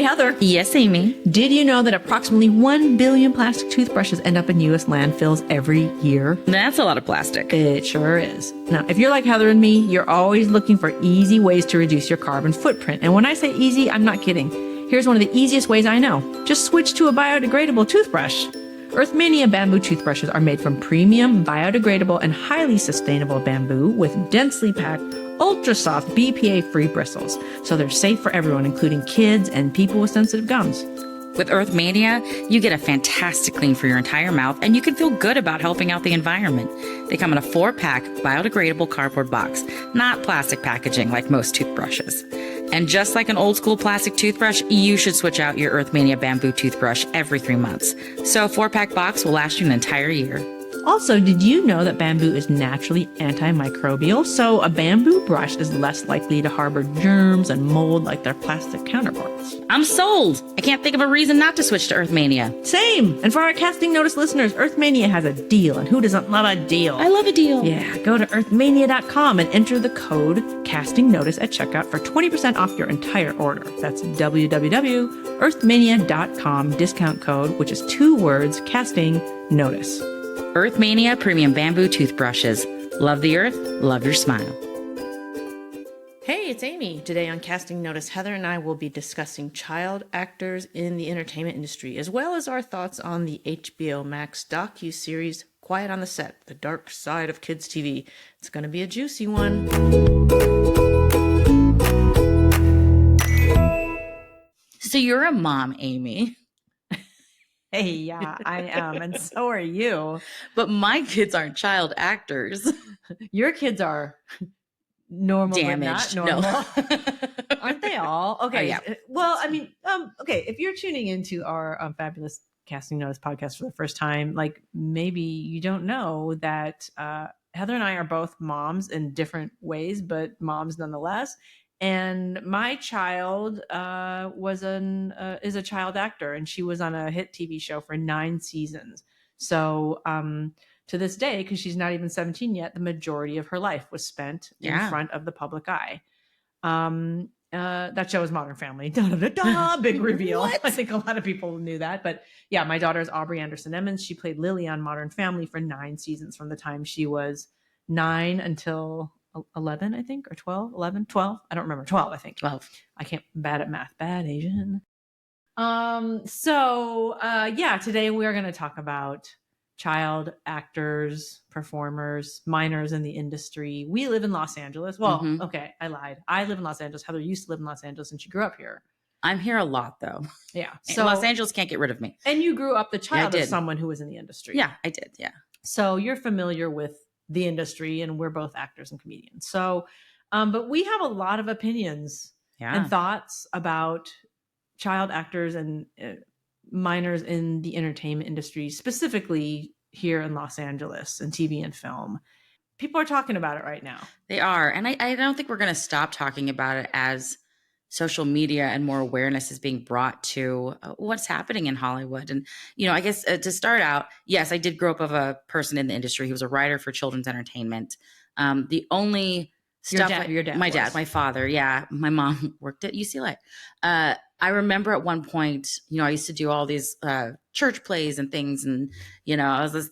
Hey, Heather. Yes, Amy. Did you know that approximately 1 billion plastic toothbrushes end up in U.S. landfills every year? That's a lot of plastic. It sure is. Now, if you're like Heather and me, you're always looking for easy ways to reduce your carbon footprint. And when I say easy, I'm not kidding. Here's one of the easiest ways I know. Just switch to a biodegradable toothbrush. Earthmania bamboo toothbrushes are made from premium, biodegradable, and highly sustainable bamboo with densely packed, ultra-soft, BPA-free bristles. So they're safe for everyone, including kids and people with sensitive gums. With Earthmania, you get a fantastic clean for your entire mouth, and you can feel good about helping out the environment. They come in a 4-pack biodegradable cardboard box, not plastic packaging like most toothbrushes. And just like an old school plastic toothbrush, you should switch out your Earthmania bamboo toothbrush every 3 months. So a 4-pack box will last you an entire year. Also, did you know that bamboo is naturally antimicrobial? So a bamboo brush is less likely to harbor germs and mold like their plastic counterparts. I'm sold. I can't think of a reason not to switch to Earthmania. Same. And for our Casting Notice listeners, Earthmania has a deal. And who doesn't love a deal? I love a deal. Yeah, go to earthmania.com and enter the code Casting Notice at checkout for 20% off your entire order. That's www.earthmania.com, discount code, which is 2 words, Casting Notice. Earthmania premium bamboo toothbrushes. Love the earth, love your smile. Hey, it's Amy. Today on Casting Notice, Heather and I will be discussing child actors in the entertainment industry, as well as our thoughts on the HBO Max docuseries Quiet on the Set, The Dark Side of Kids TV. It's going to be a juicy one. So you're a mom, Amy. Hey, yeah, I am, and so are you. But my kids aren't child actors. Your kids are normal, Damaged. but not normal. No. Aren't they all? Okay. Oh, yeah. Well, I mean, okay, if you're tuning into our fabulous Casting Notice podcast for the first time, like maybe you don't know that Heather and I are both moms in different ways, but moms nonetheless. And my child is a child actor, and she was on a hit TV show for 9 seasons. So to this day, because she's not even 17 yet, the majority of her life was spent in front of the public eye. That show is Modern Family. Da, da, da, da, big reveal. I think a lot of people knew that. But yeah, my daughter is Aubrey Anderson Emmons. She played Lily on Modern Family for 9 seasons, from the time she was 9 until 11, I think, or 12, 11, 12. I don't remember. 12, I think. 12. I can't, bad at math. Bad Asian. Yeah, today we're going to talk about child actors, performers, minors in the industry. We live in Los Angeles. Well, okay, I lied. I live in Los Angeles. Heather used to live in Los Angeles and she grew up here. I'm here a lot, though. Yeah. So Los Angeles can't get rid of me. And you grew up the child of someone who was in the industry. Yeah, I did. Yeah. So you're familiar with the industry, and we're both actors and comedians. So, but we have a lot of opinions and thoughts about child actors and minors in the entertainment industry, specifically here in Los Angeles and TV and film. People are talking about it right now. They are. And I don't think we're going to stop talking about it as social media and more awareness is being brought to what's happening in Hollywood. And, you know, I guess to start out, yes, I did grow up of a person in the industry. He was a writer for children's entertainment. The only stuff, my father. Yeah. My mom worked at UCLA. I remember at one point, you know, I used to do all these church plays and things. And, you know, I was this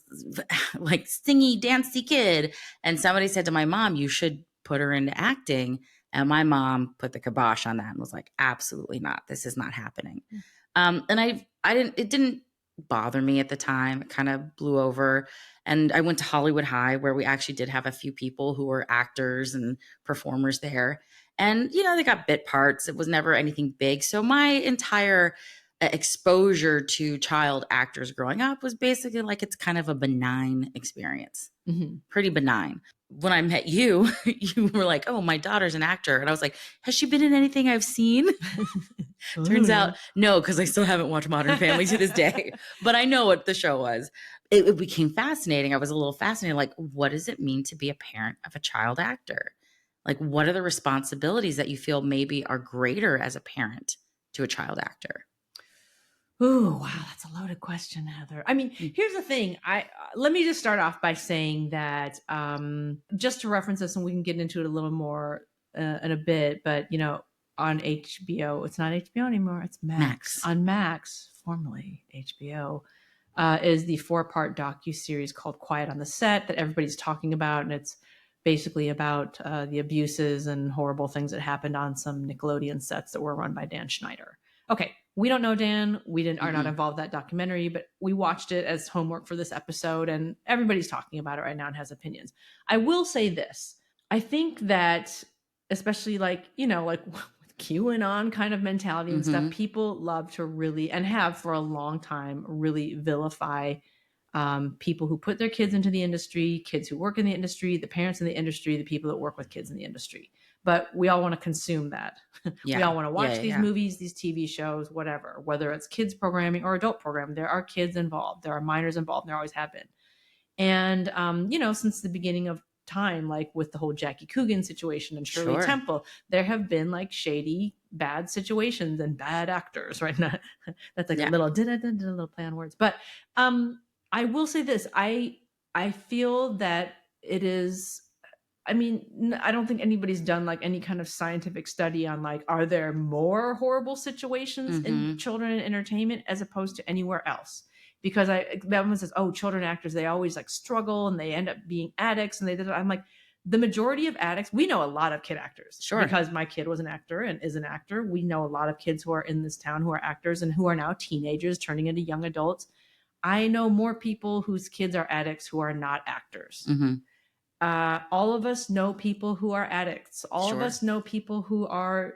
like stingy, dancey kid. And somebody said to my mom, you should put her into acting. And my mom put the kibosh on that and was like, absolutely not. This is not happening. And it didn't bother me at the time. It kind of blew over. And I went to Hollywood High, where we actually did have a few people who were actors and performers there. And, you know, they got bit parts. It was never anything big. So my entire exposure to child actors growing up was basically like, it's kind of a benign experience. Pretty benign. When I met you, you were like, oh, my daughter's an actor. And I was like, has she been in anything I've seen? Turns out, no, because I still haven't watched Modern Family to this day. But I know what the show was. It became fascinating. I was a little fascinated. Like, what does it mean to be a parent of a child actor? Like, what are the responsibilities that you feel maybe are greater as a parent to a child actor? Ooh, wow, that's a loaded question, Heather. I mean, here's the thing. Let me just start off by saying that just to reference this, and we can get into it a little more in a bit, but, you know, on HBO. It's not HBO anymore. It's Max. Max. On Max, formerly HBO, is the 4-part docuseries called Quiet on the Set that everybody's talking about. And it's basically about the abuses and horrible things that happened on some Nickelodeon sets that were run by Dan Schneider. Okay, we don't know Dan. We are not involved in that documentary, but we watched it as homework for this episode, and everybody's talking about it right now and has opinions. I will say this. I think that, especially like, like with QAnon kind of mentality and stuff, people love to really, and have for a long time, really vilify people who put their kids into the industry, kids who work in the industry, the parents in the industry, the people that work with kids in the industry. But we all want to consume that. We Yeah. all want to watch these movies, these TV shows, whatever, whether it's kids programming or adult programming. There are kids involved. There are minors involved. And there always have been. And, since the beginning of time, like with the whole Jackie Coogan situation and Shirley Sure. Temple, there have been like shady, bad situations and bad actors, right? That's like a little play on words. But I will say this. I feel that it is, I mean, I don't think anybody's done like any kind of scientific study on like, are there more horrible situations in children and entertainment as opposed to anywhere else? Because everyone says, oh, children actors, they always like struggle and they end up being addicts. And I'm like, the majority of addicts, we know a lot of kid actors. Sure. Because my kid was an actor and is an actor. We know a lot of kids who are in this town who are actors and who are now teenagers turning into young adults. I know more people whose kids are addicts who are not actors. All of us know people who are addicts. All of us know people who are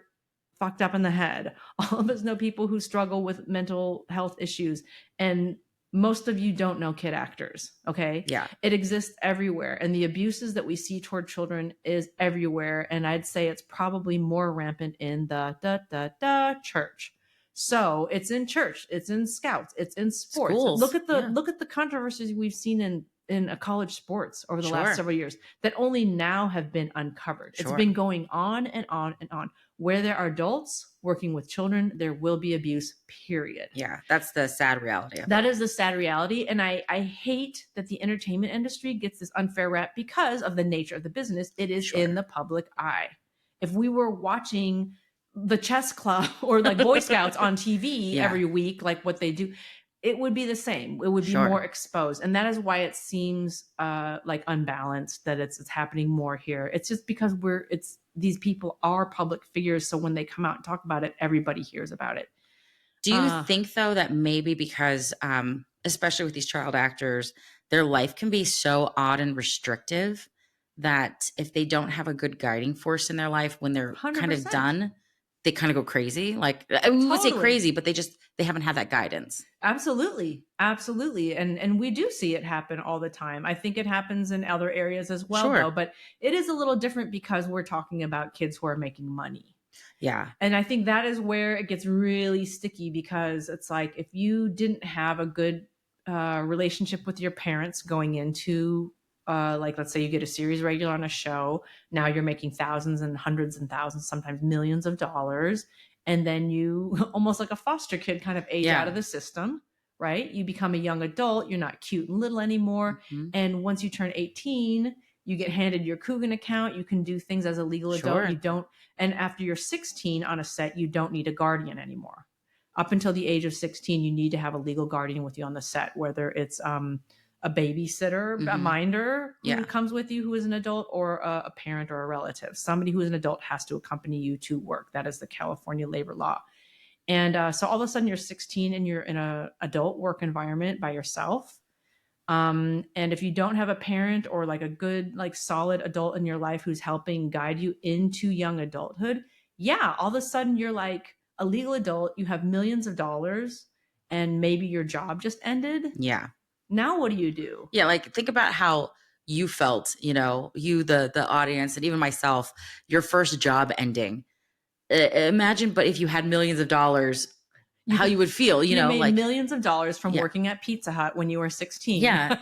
fucked up in the head. All of us know people who struggle with mental health issues. And most of you don't know kid actors. Okay. Yeah. It exists everywhere. And the abuses that we see toward children is everywhere. And I'd say it's probably more rampant in the church. So it's in church, it's in scouts, it's in sports. Schools. Look at the controversies we've seen in college sports over the last several years that only now have been uncovered. It's been going on and on and on. Where there are adults working with children, there will be abuse, period. Yeah, that's the sad reality of it. That is the sad reality. And I hate that the entertainment industry gets this unfair rap because of the nature of the business. It is in the public eye. If we were watching the chess club or like Boy Scouts on TV every week, like what they do, it would be the same. It would be more exposed. And that is why it seems like unbalanced that it's happening more here. It's just because these people are public figures. So when they come out and talk about it, everybody hears about it. Do you think though that maybe because, especially with these child actors, their life can be so odd and restrictive that if they don't have a good guiding force in their life when they're 100%. kind of done, they kind of go crazy. Like we would say crazy, but they haven't had that guidance. Absolutely. Absolutely. And we do see it happen all the time. I think it happens in other areas as well, though, but it is a little different because we're talking about kids who are making money. Yeah. And I think that is where it gets really sticky because it's like, if you didn't have a good relationship with your parents going into like, let's say you get a series regular on a show. Now you're making thousands and hundreds and thousands, sometimes millions of dollars. And then you almost like a foster kid kind of age out of the system, right? You become a young adult. You're not cute and little anymore. And once you turn 18, you get handed your Coogan account. You can do things as a legal adult. You don't. And after you're 16 on a set, you don't need a guardian anymore. Up until the age of 16, you need to have a legal guardian with you on the set, whether it's a babysitter, a minder who comes with you who is an adult, or a parent or a relative. Somebody who is an adult has to accompany you to work. That is the California labor law. And so all of a sudden you're 16 and you're in an adult work environment by yourself. And if you don't have a parent or like a good, like solid adult in your life who's helping guide you into young adulthood, all of a sudden you're like a legal adult, you have millions of dollars, and maybe your job just ended. Yeah. Now what do you do? Yeah, like think about how you felt, you the audience, and even myself, your first job ending. Imagine, but if you had millions of dollars, how you would feel, you made like millions of dollars from working at Pizza Hut when you were 16. Yeah.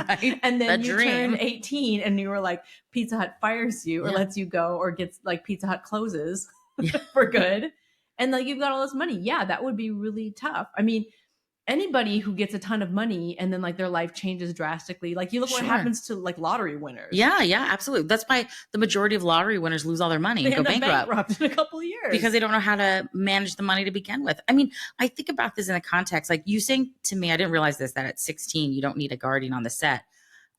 Right? And then you turn 18 and you were like, Pizza Hut fires you or lets you go, or gets like Pizza Hut closes for good. And like, you've got all this money. Yeah, that would be really tough. I mean, anybody who gets a ton of money and then like their life changes drastically. Like you look what Sure. happens to like lottery winners. Yeah, yeah, absolutely. That's why the majority of lottery winners lose all their money and They go end up bankrupt bankrupt in a couple of because years. they don't know how to manage the money to begin with. I mean, I think about this in a context like you saying to me, I didn't realize this, that at 16, you don't need a guardian on the set.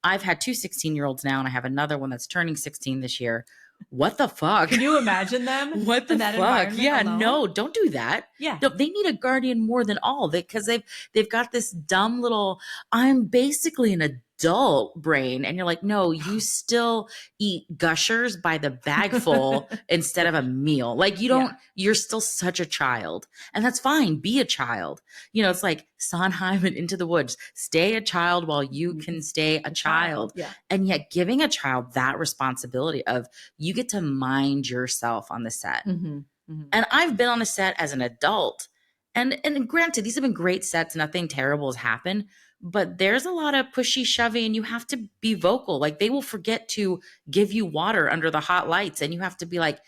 I've had two 16-year-olds now, and I have another one that's turning 16 this year. What the fuck? Can you imagine them What the in that fuck? environment Yeah, alone? no, don't do that. Yeah. No, they need a guardian more than all because they've got this dumb little I'm basically an adult brain, and you're like, no, you still eat Gushers by the bagful instead of a meal. Like you don't, Yeah. you're still such a child, and that's fine. Be a child. You know, it's like Sondheim and Into the Woods. Stay a child while you can stay a child. Yeah. And yet, giving a child that responsibility of you get to mind yourself on the set. Mm-hmm. Mm-hmm. And I've been on a set as an adult. And granted, these have been great sets, nothing terrible has happened, but there's a lot of pushy shovey and you have to be vocal. Like they will forget to give you water under the hot lights and you have to be like,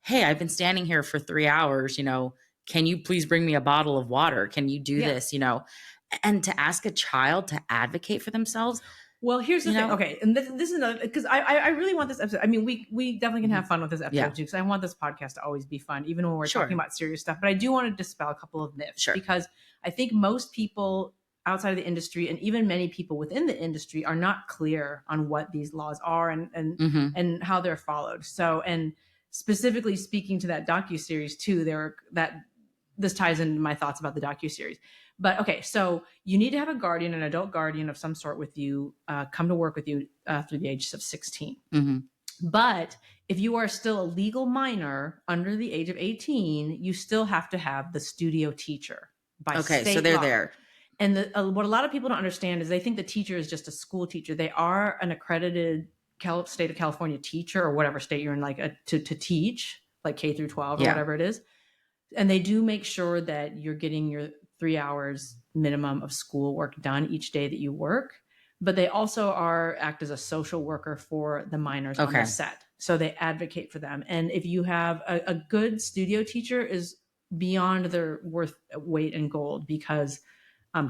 "Hey, I've been standing here for 3 hours, you know, can you please bring me a bottle of water? Can you do this?" You know, and to ask a child to advocate for themselves, Well, here's the you thing. know. Okay, and this is another because I really want this episode. I mean, we definitely can have fun with this episode Yeah. too because I want this podcast to always be fun, even when we're Sure. talking about serious stuff. But I do want to dispel a couple of myths Sure. because I think most people outside of the industry and even many people within the industry are not clear on what these laws are Mhm. and how they're followed. So, and specifically speaking to that docuseries too, this ties into my thoughts about the docuseries. But okay, so you need to have a guardian, an adult guardian of some sort with you, come to work with you through the age of 16. Mhm. But if you are still a legal minor under the age of 18, you still have to have the studio teacher by Okay, state so they're law. there. And what a lot of people don't understand is they think the teacher is just a school teacher. They are an accredited state of California teacher or whatever state you're in, like to teach, like K through 12 or Yeah. whatever it is. And they do make sure that you're getting your 3 hours minimum of school work done each day that you work. But they also act as a social worker for the minors on Okay. the set. So they advocate for them. And if you have a good studio teacher is beyond their worth weight in gold because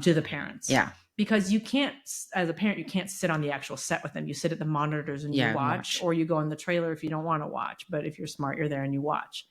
to the parents. Yeah. Because you can't, as a parent, you can't sit on the actual set with them. You sit at the monitors and Yeah, you watch, or you go in the trailer if you don't want to watch. But if you're smart, you're there and you watch.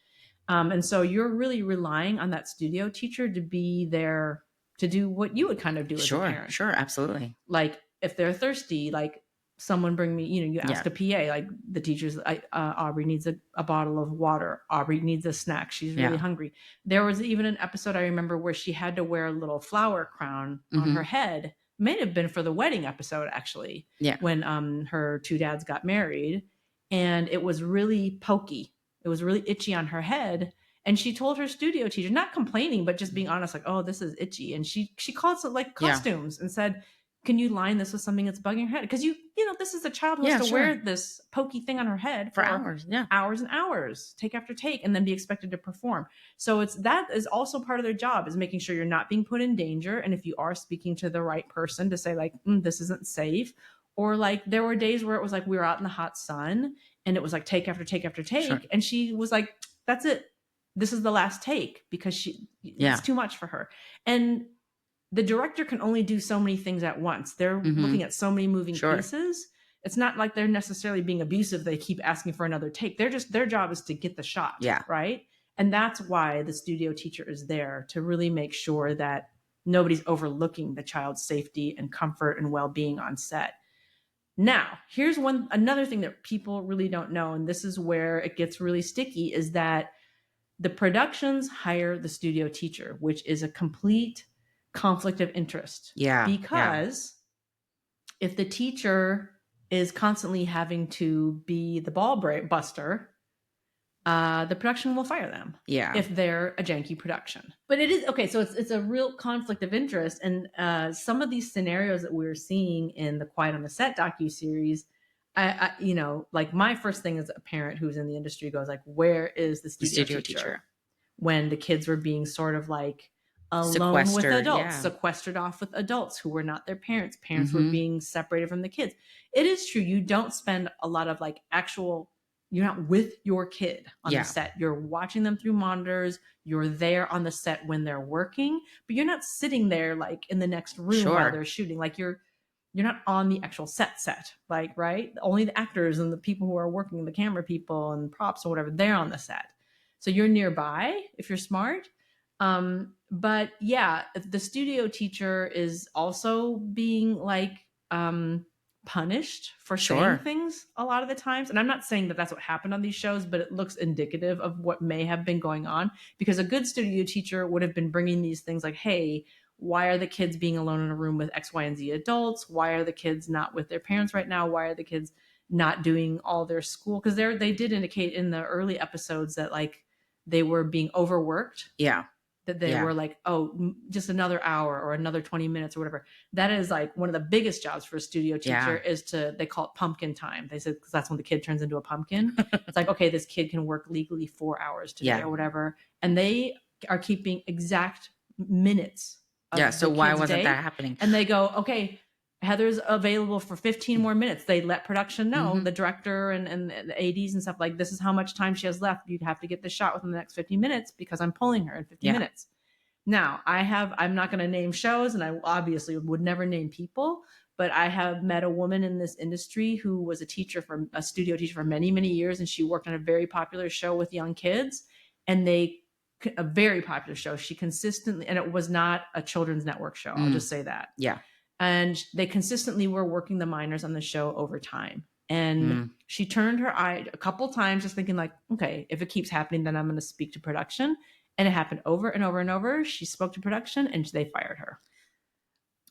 And so you're really relying on that studio teacher to be there to do what you would kind of do as a parent. Sure, absolutely. Like if they're thirsty, like someone bring me, you ask a PA, like the teacher's, Aubrey needs a bottle of water. Aubrey needs a snack. She's really hungry. There was even an episode I remember where she had to wear a little flower crown on her head. May have been for the wedding episode, actually. Yeah. When her two dads got married, and it was really pokey. It was really itchy on her head. And she told her studio teacher, not complaining, but just being honest, like, "Oh, this is itchy." And she called it like costumes and said, "Can you line this with something that's bugging your head?" Because this is a child who has to wear this pokey thing on her head for hours. Yeah. Hours and hours, take after take, and then be expected to perform. So that is also part of their job, is making sure you're not being put in danger. And if you are speaking to the right person to say like, this isn't safe. Or like there were days where it was like we were out in the hot sun and it was like take after take after take. Sure. And she was like, "That's it. This is the last take," because it's too much for her. And the director can only do so many things at once. They're looking at so many moving pieces. It's not like they're necessarily being abusive. They keep asking for another take. Their job is to get the shot. Yeah. Right. And that's why the studio teacher is there, to really make sure that nobody's overlooking the child's safety and comfort and well-being on set. Now, here's another thing that people really don't know, and this is where it gets really sticky, is that the productions hire the studio teacher, which is a complete conflict of interest. Yeah. Because if the teacher is constantly having to be the ball buster, the production will fire them. Yeah. If they're a janky production. But it is okay. So it's a real conflict of interest. And some of these scenarios that we're seeing in the Quiet on the Set docuseries, I like my first thing as a parent who's in the industry goes like, where is the studio teacher? When the kids were being sort of like alone with adults, sequestered off with adults who were not their parents. Parents were being separated from the kids. It is true. You don't spend a lot of like actual you're not with your kid on the Yeah. set. You're watching them through monitors. You're there on the set when they're working, but you're not sitting there like in the next room while Sure. they're shooting. Like you're not on the actual set, like, right? Only the actors and the people who are working, the camera people and props or whatever, they're on the set. So you're nearby if you're smart. But yeah, the studio teacher is also being like punished for saying Sure. things a lot of the times. And I'm not saying that that's what happened on these shows, but it looks indicative of what may have been going on, because a good studio teacher would have been bringing these things like, hey, why are the kids being alone in a room with X, Y, and Z adults? Why are the kids not with their parents right now? Why are the kids not doing all their school? Because they did indicate in the early episodes that like they were being overworked, Yeah. that they Yeah. were like, oh, just another hour or another 20 minutes or whatever. That is like one of the biggest jobs for a studio teacher, Yeah. is they call it pumpkin time. They said, because that's when the kid turns into a pumpkin. It's like, okay, this kid can work legally 4 hours today Yeah. or whatever. And they are keeping exact minutes Yeah. of So the why kid's wasn't that day. happening? And they go, okay, Heather's available for 15 more minutes. They let production know, Mm-hmm. the director and the ADs and stuff, like, this is how much time she has left. You'd have to get the shot within the next 15 minutes because I'm pulling her in 50 Yeah. minutes. Now, I'm not going to name shows, and I obviously would never name people, but I have met a woman in this industry who was a studio teacher for many, many years, and she worked on a very popular show with young kids, and a very popular show. She consistently, and it was not a children's network show. I'll just say that. Yeah. And they consistently were working the minors on the show over time. And she turned her eye a couple times, just thinking like, okay, if it keeps happening, then I'm going to speak to production. And it happened over and over and over. She spoke to production and they fired her.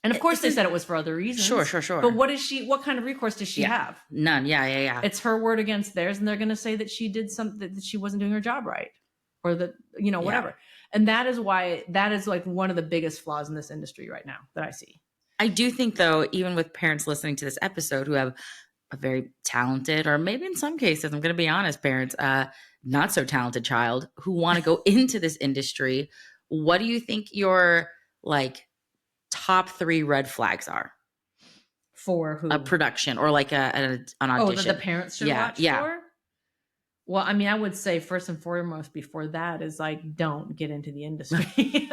And of course, they said it was for other reasons. Sure. But what kind of recourse does she Yeah. have? None. Yeah. It's her word against theirs, and they're going to say that she did something, that she wasn't doing her job right, or that, whatever. And that is like one of the biggest flaws in this industry right now that I see. I do think, though, even with parents listening to this episode who have a very talented, or maybe in some cases, I'm going to be honest, parents, not so talented child who want to go into this industry, what do you think your like top 3 red flags are? For who? A production or like an audition. That the parents should watch for? Well, I mean, I would say first and foremost before that is like, don't get into the industry.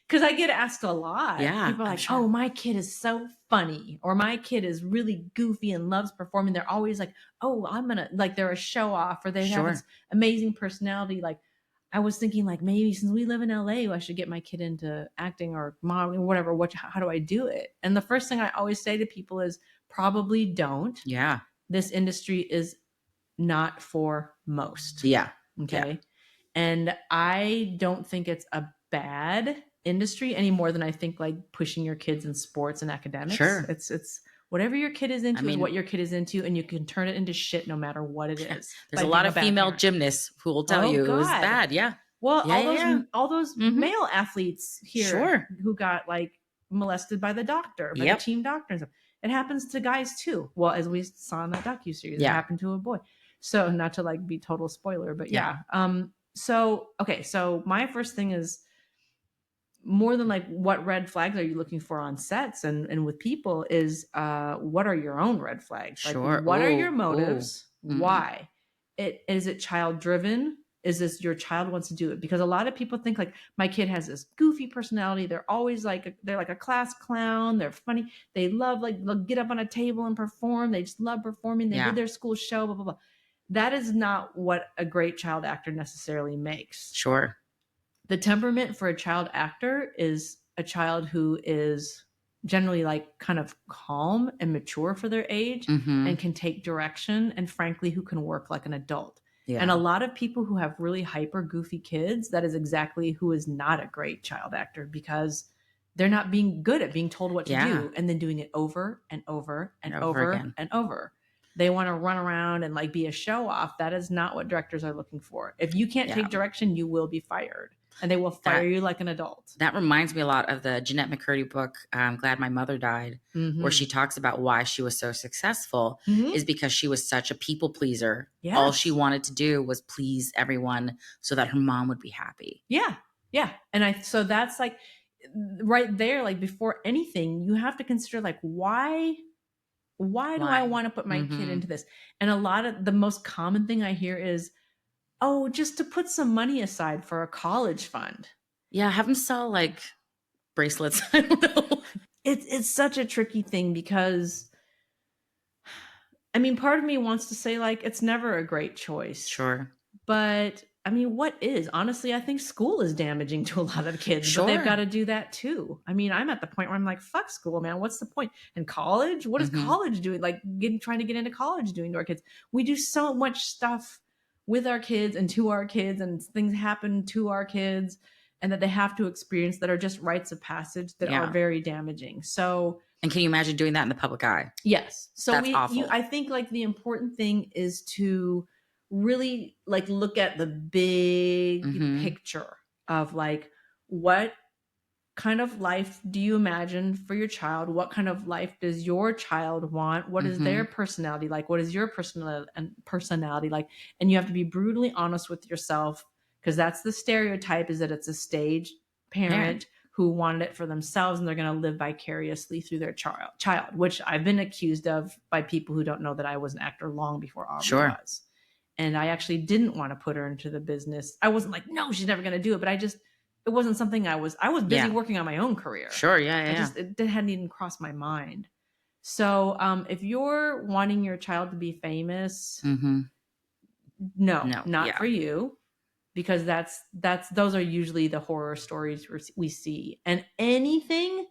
Because I get asked a lot. Yeah, People are like, oh, my kid is so funny, or my kid is really goofy and loves performing. They're always like, oh, I'm going to, like, they're a show off, or they have this amazing personality. Like, I was thinking like, maybe since we live in LA, I should get my kid into acting or modeling or whatever. How do I do it? And the first thing I always say to people is probably don't. Yeah. This industry is not for most. Yeah. Okay. Yeah. And I don't think it's a bad industry any more than I think like pushing your kids in sports and academics. Sure. It's whatever your kid is into is what your kid is into, and you can turn it into shit no matter what it is. There's a lot of female gymnasts who will tell you it was bad. Yeah. Well, Yeah, all those male athletes here who got like molested by the doctor, by the team doctor and stuff. It happens to guys too. Well, as we saw in that docuseries, it happened to a boy. So not to like be total spoiler, but yeah. So my first thing is, more than like what red flags are you looking for on sets and with people, is what are your own red flags? Like, what are your motives? Why? Is it child driven? Is this your child wants to do it? Because a lot of people think like, my kid has this goofy personality. They're always like, they're like a class clown. They're funny. They love, like, they'll get up on a table and perform. They just love performing. They did their school show, blah, blah, blah. That is not what a great child actor necessarily makes. Sure. The temperament for a child actor is a child who is generally like kind of calm and mature for their age, and can take direction, and frankly, who can work like an adult. Yeah. And a lot of people who have really hyper goofy kids, that is exactly who is not a great child actor, because they're not being good at being told what to do and then doing it over and over and over again. And over. They want to run around and like be a show off. That is not what directors are looking for. If you can't take direction, you will be fired, and they will fire you like an adult. That reminds me a lot of the Jeanette McCurdy book, I'm Glad My Mother Died, where she talks about why she was so successful is because she was such a people pleaser. Yes. All she wanted to do was please everyone so that her mom would be happy. Yeah. Yeah. And so that's like right there, like before anything, you have to consider like, why Why do I Why? want to put my kid Mm-hmm. into this? And a lot of the most common thing I hear is, oh, just to put some money aside for a college fund. Yeah, have them sell like bracelets. I don't know. It's such a tricky thing because I mean, part of me wants to say like it's never a great choice. Sure. But I mean, what is? Honestly, I think school is damaging to a lot of kids, but they've got Sure. to do that too. I mean, I'm at the point where I'm like, fuck school, man. What's the point? And college? What is Mm-hmm. college doing? Like trying to get into college doing to our kids. We do so much stuff with our kids and to our kids, and things happen to our kids and that they have to experience that are just rites of passage that are Yeah. very damaging. So And can you imagine doing that in the public eye? yes. So That's awful. I think like the important thing is to really like look at the big Mm-hmm. picture of like what kind of life do you imagine for your child? What kind of life does your child want? What is their Mm-hmm. personality like? What is your personality like? And you have to be brutally honest with yourself because that's the stereotype is that it's a staged Parent. parent who wanted it for themselves and they're going to live vicariously through their child, which I've been accused of by people who don't know that I was an actor long before Aubrey Sure. was. And I actually didn't want to put her into the business. I wasn't like, no, she's never going to do it, but it wasn't something I was busy Yeah. working on my own career. Sure. Yeah. It hadn't even crossed my mind. So if you're wanting your child to be famous, Mm-hmm. no, No. not Yeah. for you, because that's those are usually the horror stories we see. And anything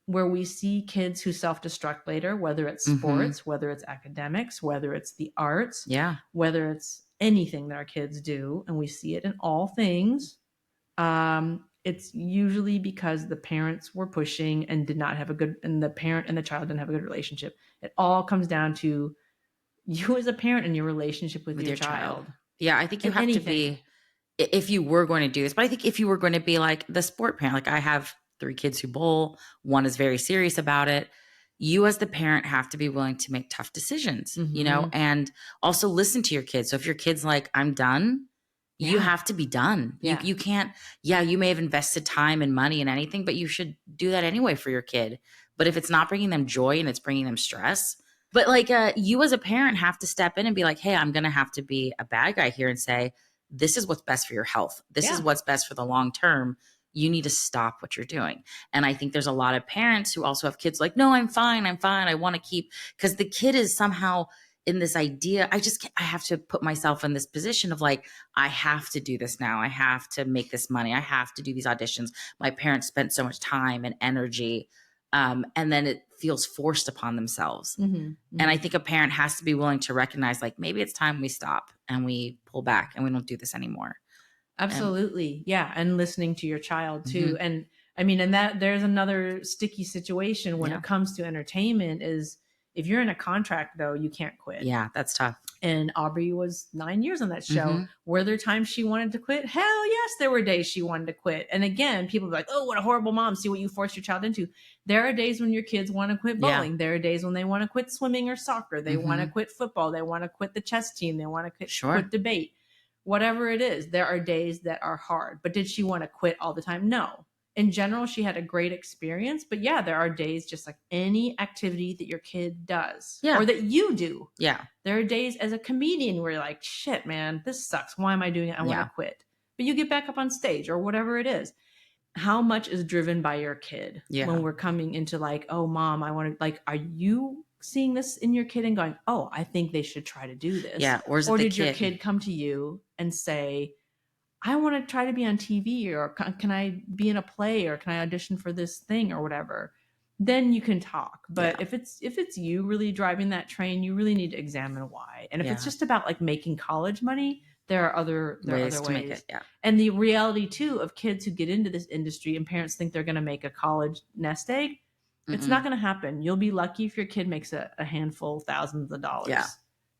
where we see kids who self-destruct later, whether it's Mm-hmm. sports, whether it's academics, whether it's the arts, Yeah. whether it's anything that our kids do, and we see it in all things, it's usually because the parents were pushing and did not have a good, and the parent and the child didn't have a good relationship. It all comes down to you as a parent and your relationship with With your your child. child Yeah. I think you and have to anything. be, if you were going to do this, but I think if you were going to be like the sport parent, like I have 3 kids who bowl, one is very serious about it. You as the parent have to be willing to make tough decisions, Mm-hmm. and also listen to your kids. So if your kid's like, I'm done, you Yeah. have to be done. You Yeah. you can't, yeah, you may have invested time and money and anything, but you should do that anyway for your kid. But if it's not bringing them joy and it's bringing them stress, but like you as a parent have to step in and be like, hey, I'm going to have to be a bad guy here and say, this is what's best for your health. This is Yeah. what's best for the long term. You need to stop what you're doing. And I think there's a lot of parents who also have kids like, no, I'm fine. I'm fine. I want to keep, because the kid is somehow in this idea. I have to put myself in this position of like, I have to do this now. I have to make this money. I have to do these auditions. My parents spent so much time and energy. And then it feels forced upon themselves. Mm-hmm. And I Mm-hmm. think a parent has to be willing to recognize, like, maybe it's time we stop and we pull back and we don't do this anymore. And Absolutely. Yeah. And listening to your child too. mhm, And I mean, and that there's another sticky situation when yeah, it comes to entertainment is if you're in a contract though, you can't quit. yeah, that's tough. And Aubrey was 9 years on that show. Hmm. Were there times she wanted to quit? Hell yes, there were days she wanted to quit. And again, people be like, oh, what a horrible mom. See what you forced your child into. There are days when your kids want to quit Yeah. bowling. There are days when they want to quit swimming or soccer. They want to Hmm. quit football. They want to quit the chess team. They want to quit, Sure. quit debate. Whatever it is, there are days that are hard. But did she want to quit all the time? No. In general, she had a great experience. But yeah, there are days just like any activity that your kid does Yeah. or that you do. Yeah. There are days as a comedian where you're like, shit, man, this sucks. Why am I doing it? I want to quit. But you get back up on stage or whatever it is. How much is driven by your kid Yeah. when we're coming into like, oh, mom, I want to, like, are you seeing this in your kid and going, oh, I think they should try to do this? Yeah. Or is it Or the did your kid? kid come to you and say, I want to try to be on TV or can I be in a play or can I audition for this thing or whatever? Then you can talk. But Yeah. if it's you really driving that train, you really need to examine why. And if it's Yeah. just about like making college money, there are other Ways other to make ways. it. Yeah. And the reality too of kids who get into this industry and parents think they're going to make a college nest egg, it's not Mm-mm. going to happen. You'll be lucky if your kid makes a handful, thousands of dollars. Yeah.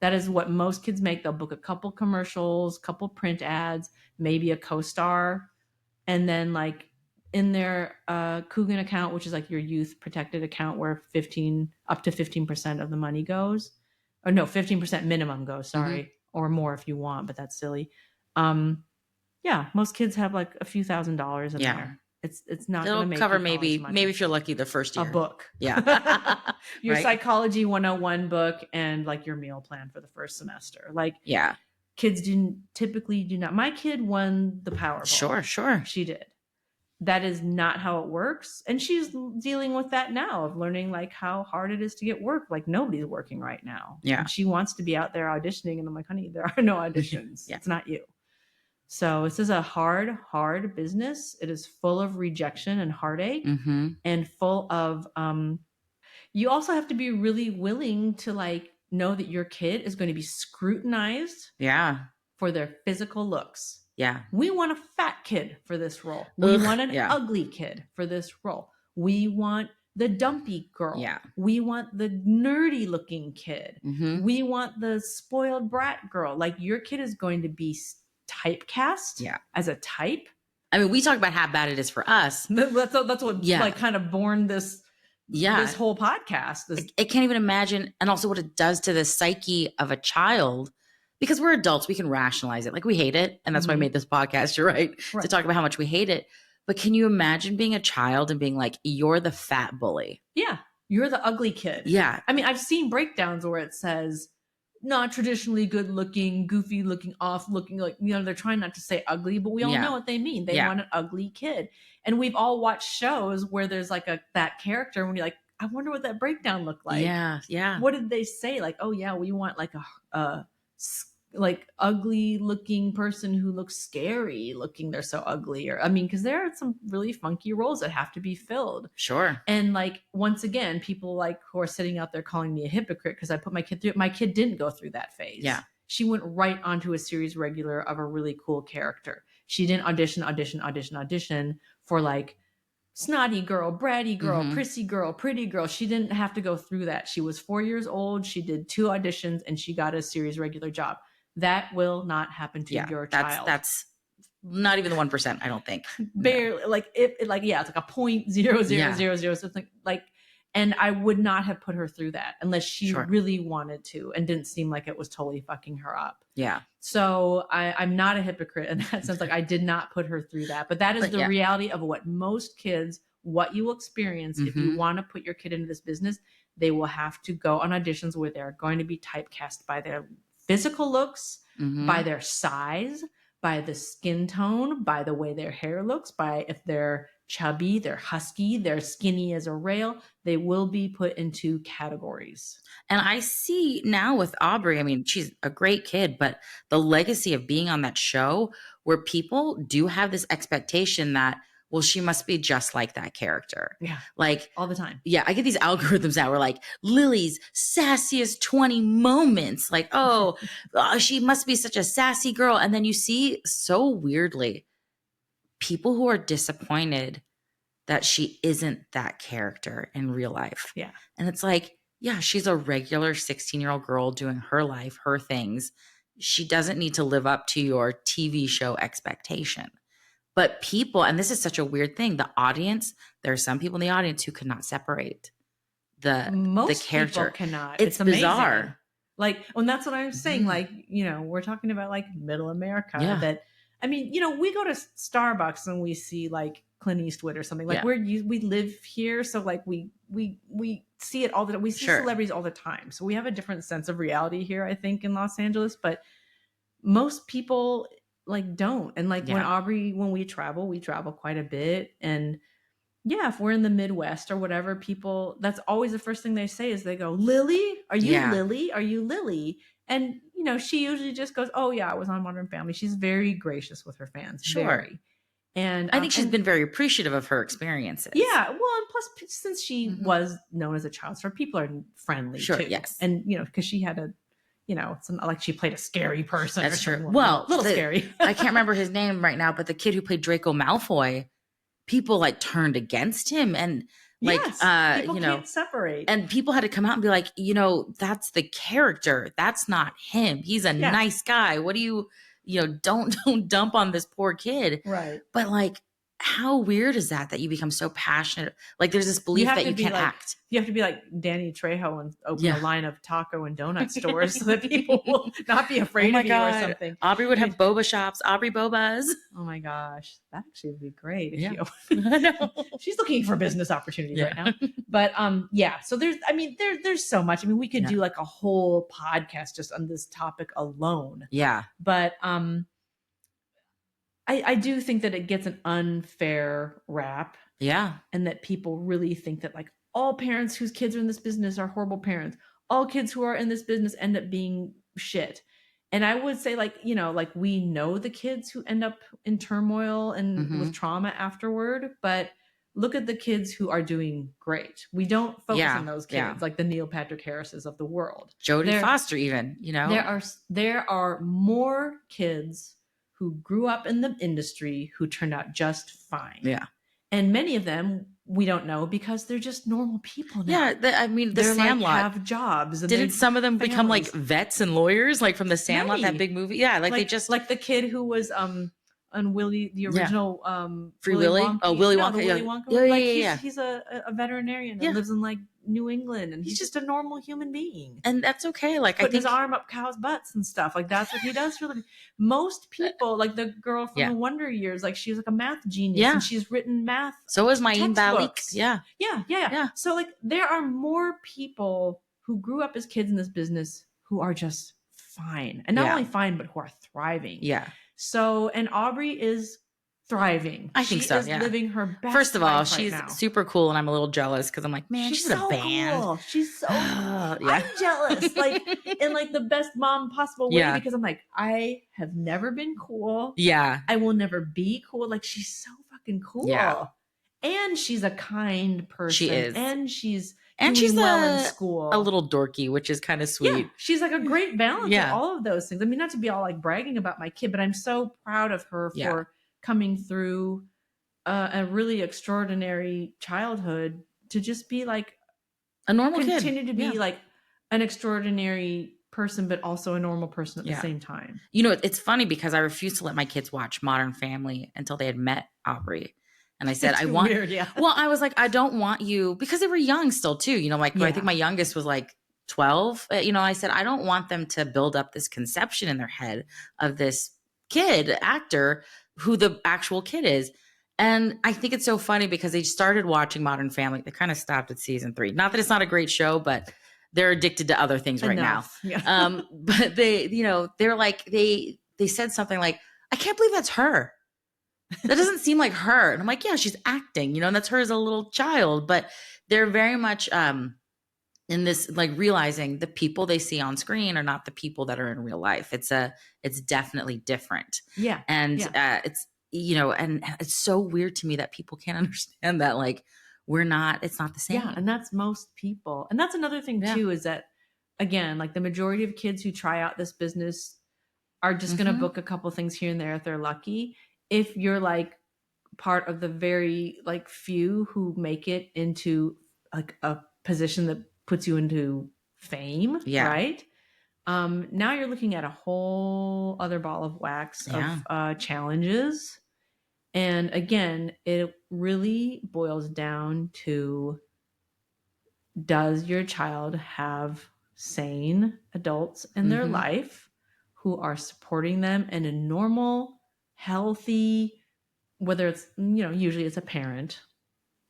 That is what most kids make. They'll book a couple commercials, couple print ads, maybe a co-star, and then like in their Coogan account, which is like your youth protected account where 15 up to 15% of the money goes, or no, 15% minimum goes, sorry, or more if you want, but that's silly. Yeah, most kids have like a few $1,000s in Yeah. there. It's not going It'll to make cover you college maybe money. if you're lucky the first A year. book. Yeah. Your Right? psychology 101 book and like your meal plan for the first semester. Like Yeah. kids typically do not. My kid won the Powerball. Sure. She did. That is not how it works. And she's dealing with that now of learning like how hard it is to get work. Like nobody's working right now. Yeah. And she wants to be out there auditioning. And I'm like, honey, there are no auditions. Yeah. It's not you. So this is a hard business. It is full of rejection and heartache Mm-hmm. and full of you also have to be really willing to like know that your kid is going to be scrutinized Yeah. for their physical looks. Yeah. We want a fat kid for this role. We want an Yeah. ugly kid for this role. We want the dumpy girl. Yeah. We want the nerdy looking kid. Mm-hmm. We want the spoiled brat girl. Like your kid is going to be typecast Yeah. as a type. I mean, we talk about how bad it is for us. That's what like kind of born this whole podcast. I can't even imagine. And also what it does to the psyche of a child, because we're adults, we can rationalize it. Like we hate it. And that's why I made this podcast. You're right. To talk about how much we hate it. But can you imagine being a child and being like, you're the fat bully? Yeah. You're the ugly kid. Yeah. I mean, I've seen breakdowns where it says not traditionally good looking, goofy looking, off looking, like, you know, they're trying not to say ugly, but we all know what they mean. They want an ugly kid. And we've all watched shows where there's like that character when you're like, I wonder what that breakdown looked like. Yeah. Yeah. What did they say? Like, oh yeah, we want like a like ugly looking person who looks scary looking. They're so ugly. Or I mean, because there are some really funky roles that have to be filled. Sure. And like once again, people like who are sitting out there calling me a hypocrite because I put my kid through it. My kid didn't go through that phase. Yeah. She went right onto a series regular of a really cool character. She didn't audition for like snotty girl, bratty girl, prissy girl, pretty girl. She didn't have to go through that. She was 4 years old. She did 2 auditions and she got a series regular job. That will not happen to your child. That's not even the 1%, I don't think. Barely. No. Like it's like a 0.0000 something like, and I would not have put her through that unless she really wanted to and didn't seem like it was totally fucking her up. Yeah. So I'm not a hypocrite in that sense. Like I did not put her through that, but that is the reality of what most kids, what you will experience if you want to put your kid into this business. They will have to go on auditions where they're going to be typecast by their physical looks, by their size, by the skin tone, by the way their hair looks, by if they're chubby, they're husky, they're skinny as a rail. They will be put into categories. And I see now with Aubrey, I mean, she's a great kid, but the legacy of being on that show where people do have this expectation that, well, she must be just like that character. Yeah. Like all the time. Yeah. I get these algorithms out where like Lily's sassiest 20 moments. Like, oh, she must be such a sassy girl. And then you see so weirdly people who are disappointed that she isn't that character in real life. Yeah. And it's like, yeah, she's a regular 16-year-old girl doing her life, her things. She doesn't need to live up to your TV show expectation. But people, and this is such a weird thing, the audience, there are some people in the audience who cannot separate the character. People cannot. It's bizarre. Amazing. Like, and that's what I'm saying. Like, you know, we're talking about like middle America that, I mean, you know, we go to Starbucks and we see like Clint Eastwood or something. Like we live here. So like we see it all the time. We see celebrities all the time. So we have a different sense of reality here, I think, in Los Angeles. But most people like don't. And like when we travel quite a bit. And yeah, if we're in the Midwest or whatever, people, that's always the first thing they say is they go, Lily, are you Lily? Are you Lily? And, you know, she usually just goes, oh yeah, I was on Modern Family. She's very gracious with her fans. Very. And I think she's been very appreciative of her experiences. Yeah. Well, and plus since she was known as a child star, people are friendly too. Yes. And, you know, because she had it's not like she played a scary person. That's true. Something. Well, a little scary. I can't remember his name right now, but the kid who played Draco Malfoy, people like turned against him and like, people can't separate. And people had to come out and be like, you know, that's the character. That's not him. He's a nice guy. What do you don't dump on this poor kid. Right. But like, how weird is that you become so passionate? Like there's this You belief have that to you be can't like act. you have to be like Danny Trejo and open a Yeah. line of taco and donut stores so that people will not be Oh afraid my of you or God. something. Aubrey would I have mean, boba shops, Aubrey Bobas. oh my gosh, that actually would be great if Yeah. she I know. she's looking for business opportunities right Yeah. now. But yeah, so there's so much. I mean, we could Yeah. do like a whole podcast just on this topic alone. Yeah. But I do think that it gets an unfair rap, Yeah. and that people really think that like all parents whose kids are in this business are horrible parents. All kids who are in this business end up being shit. And I would say like, like we know the kids who end up in turmoil and with Hmm. trauma afterward, but look at the kids who are doing great. We don't focus on Yeah. those Yeah. kids like the Neil Patrick Harrises of the world. Jodie There Foster even, there are more kids who grew up in the industry who turned out just fine. Yeah. And many of them we don't know because they're just normal people now. Yeah. I mean, The They're like Sandlot. have jobs and Didn't some of them become like families. vets and lawyers, like from The Sandlot, that Many. big movie? Yeah. Like they just, Like the kid who was on Willy the yeah. original Free Willy Willy? Wonka. Oh, Willy No, the Wonka. Yeah. Willy Wonka Yeah. movie. Yeah. Like Yeah. Yeah. he's a veterinarian Yeah. and lives in like New England and He's he's just, just a normal human being. and that's okay. Like, I Putting his think, arm up cows' butts and stuff. Like that's what he does for a living. Most people, like the girl from yeah. the Wonder Years, like she's like a math genius Yeah. and she's written math So is Mayim Balik. textbooks. Yeah. Yeah. So like there are more people who grew up as kids in this business who are just fine. And not Yeah. only fine, but who are thriving. Yeah. So and Aubrey is thriving. I think She so, is yeah. living her best First of all, life right she's now. super cool, and I'm a little jealous because I'm like, man, she's in a so band. Cool. She's so cool. Yeah. I'm jealous, like in like the best mom possible way, Yeah. because I'm like, I have never been cool. Yeah. I will never be cool. Like she's so fucking cool. Yeah. And she's a kind person. She is. And she's she's well in school. a little dorky, which is kind of sweet. Yeah, she's like a great balance Yeah. of all of those things. I mean, not to be all like bragging about my kid, but I'm so proud of her for coming through a really extraordinary childhood to just be like a normal kid. Continue to be like an extraordinary person, but also a normal person at the same time. You know, it's funny because I refused to let my kids watch Modern Family until they had met Aubrey. And I said, It's weird, yeah. Well, I was like, I don't want you, because they were young still too, like I think my youngest was like 12. I said, I don't want them to build up this conception in their head of this kid actor who the actual kid is. And I think it's so funny because they started watching Modern Family. They kind of stopped at season 3. Not that it's not a great show, but they're addicted to other things right now. Yeah. But they, they're like, they said something like, I can't believe that's her. That doesn't seem like her. And I'm like, yeah, she's acting, and that's her as a little child. But they're very much in this, like, realizing the people they see on screen are not the people that are in real life. It's definitely different. Yeah. And it's, and it's so weird to me that people can't understand that, like, it's not the same. Yeah. And that's most people. And that's another thing too, is that, again, like the majority of kids who try out this business are just going to book a couple things here and there if they're lucky. If you're like part of the very like few who make it into like a position that puts you into fame, right? Now you're looking at a whole other ball of wax of challenges. And again, it really boils down to, does your child have sane adults in their life who are supporting them in a normal, healthy, whether it's, usually it's a parent,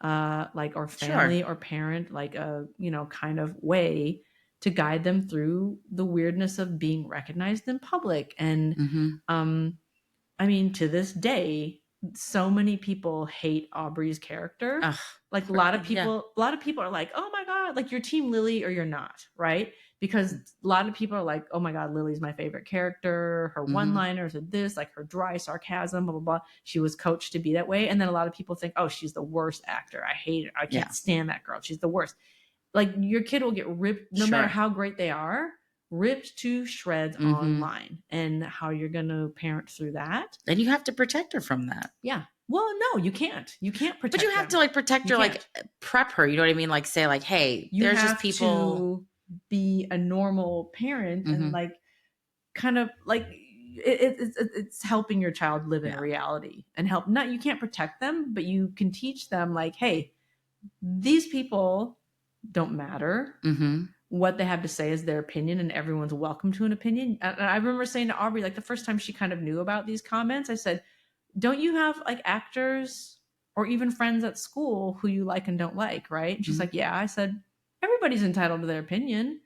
like, or family or parent, like a, kind of way to guide them through the weirdness of being recognized in public. And, I mean, to this day, so many people hate Aubrey's character. Like a lot of people are like, oh my God, like you're team Lily or you're not, right? Because a lot of people are like, oh my God, Lily's my favorite character. Her one-liners are this, like her dry sarcasm, blah, blah, blah. She was coached to be that way. And then a lot of people think, oh, she's the worst actor. I hate her. I can't stand that girl. She's the worst. Like your kid will get ripped, no matter how great they are, ripped to shreds online. And how you're going to parent through that. And you have to protect her from that. Yeah. Well, no, you can't. You can't protect But you have to like protect her, like prep her. You know what I mean? Like say like, hey, there's just people to be a normal parent and like kind of like it's helping your child live in Yeah. reality and help. Not, you can't protect them, but you can teach them like, hey, these people don't matter. Mm-hmm. What they have to say is their opinion, and everyone's welcome to an opinion. And I remember saying to Aubrey, like the first time she kind of knew about these comments, I said, don't you have like actors or even friends at school who you like and don't like, right? And she's Mm-hmm. like, yeah. I said, everybody's entitled to their opinion.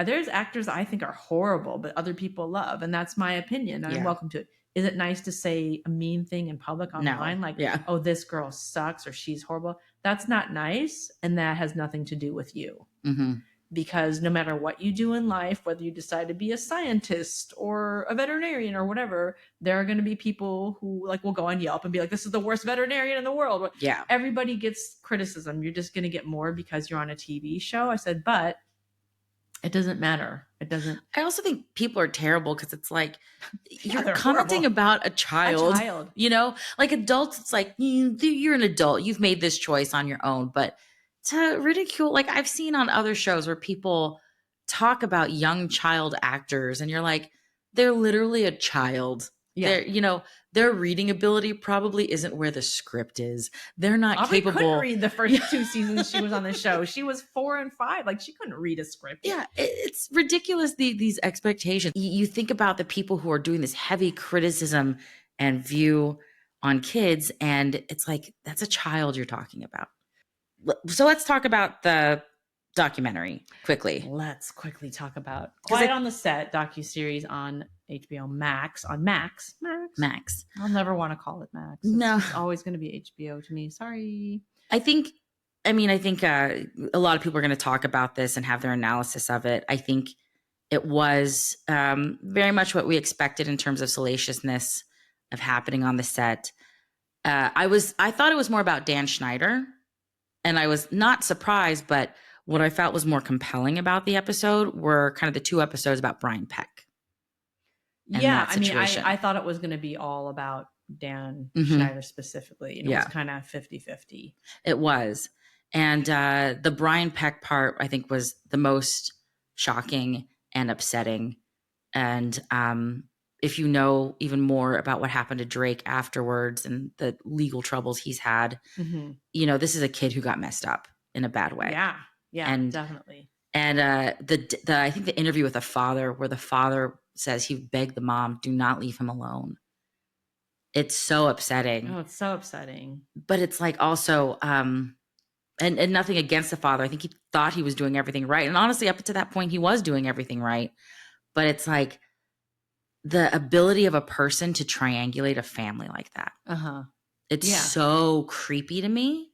There's actors I think are horrible, but other people love, and that's my opinion, and I'm Yeah. welcome to it. Is it nice to say a mean thing in public No. online, like, Yeah. oh, this girl sucks or she's horrible? That's not nice, and that has nothing to do with you. Mm-hmm. Because no matter what you do in life, whether you decide to be a scientist or a veterinarian or whatever, there are going to be people who like will go on Yelp and be like, this is the worst veterinarian in the world. Yeah. Everybody gets criticism. You're just going to get more because you're on a TV show. I said, but it doesn't matter. It doesn't. I also think people are terrible because it's like you're they're commenting horrible. about a child. A child. You know, like adults, it's like you're an adult. You've made this choice on your own. But to ridicule, like I've seen on other shows where people talk about young child actors, and you're like, they're literally a child. Yeah. They're, you know, their reading ability probably isn't where the script is. They're not Aubrey couldn't capable. read the first 2 seasons she was on the show. She was 4 and 5. Like she couldn't read a script. Yeah, it's ridiculous, these expectations. You think about the people who are doing this heavy criticism and view on kids, and it's like, that's a child you're talking about. So let's talk about the documentary quickly. Let's quickly talk about Quiet on the Set docuseries on HBO Max. On Max. Max. I'll never want to call it Max. No. It's always going to be HBO to me. Sorry. I think a lot of people are going to talk about this and have their analysis of it. I think it was very much what we expected in terms of salaciousness of happening on the set. I thought it was more about Dan Schneider, and I was not surprised, but what I felt was more compelling about the episode were kind of the 2 episodes about Brian Peck. Yeah, I mean, I thought it was going to be all about Dan Schneider specifically. And it was kind of 50-50. It was. And the Brian Peck part, I think, was the most shocking and upsetting. And if you know even more about what happened to Drake afterwards and the legal troubles he's had, you know, this is a kid who got messed up in a bad way. Yeah, and definitely. And I think the interview with the father, where the father says he begged the mom, do not leave him alone. It's so upsetting. Oh, it's so upsetting. But it's like also, and nothing against the father. I think he thought he was doing everything right. And honestly, up to that point, he was doing everything right. But it's like the ability of a person to triangulate a family like that. It's so creepy to me.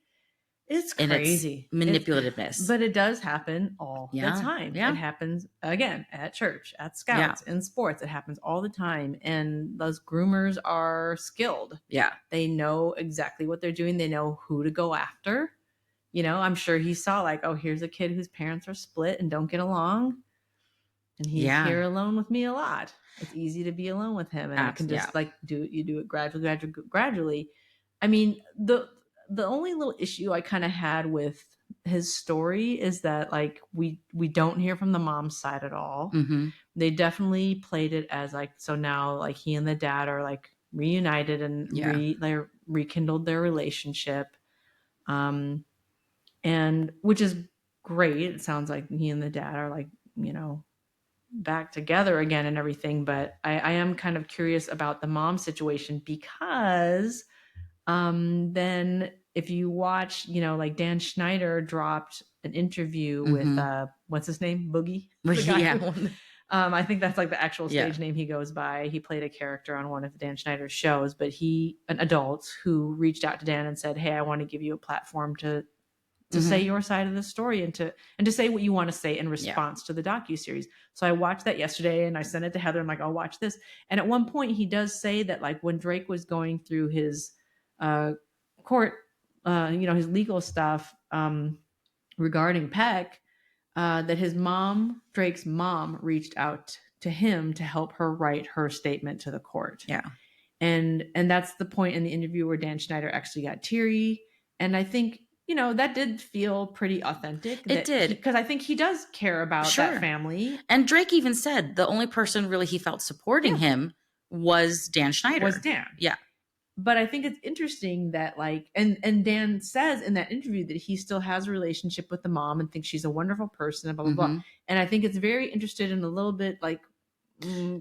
It's crazy. And it's manipulativeness. But it does happen all the time. It happens, again, at church, at scouts, in sports. It happens all the time. And those groomers are skilled. Yeah. They know exactly what they're doing. They know who to go after. You know, I'm sure he saw like, oh, here's a kid whose parents are split and don't get along. And he's here alone with me a lot. It's easy to be alone with him. And I can just like do it gradually. I mean, the only little issue I kind of had with his story is that like we don't hear from the mom's side at all. They definitely played it as like, so now like he and the dad are like reunited and they rekindled their relationship. And which is great. It sounds like he and the dad are like, you know, back together again and everything. But I am kind of curious about the mom situation because then if you watch, you know, like Dan Schneider dropped an interview with what's his name? Boogie? I think that's like the actual stage name he goes by. He played a character on one of Dan Schneider's shows, but an adult who reached out to Dan and said, hey, I want to give you a platform to say your side of the story and to say what you want to say in response to the docuseries. So I watched that yesterday and I sent it to Heather. I'm like, I'll watch this. And at one point he does say that like when Drake was going through his court, you know, his legal stuff regarding Peck, that his mom, Drake's mom, reached out to him to help her write her statement to the court. Yeah. And that's the point in the interview where Dan Schneider actually got teary. And I think, you know, that did feel pretty authentic. It did. Because I think he does care about that family. And Drake even said the only person really he felt supporting him was Dan was Schneider. Dan. Yeah. But I think it's interesting that like, and Dan says in that interview that he still has a relationship with the mom and thinks she's a wonderful person and blah blah blah. Mm-hmm. And I think it's very interested in a little bit like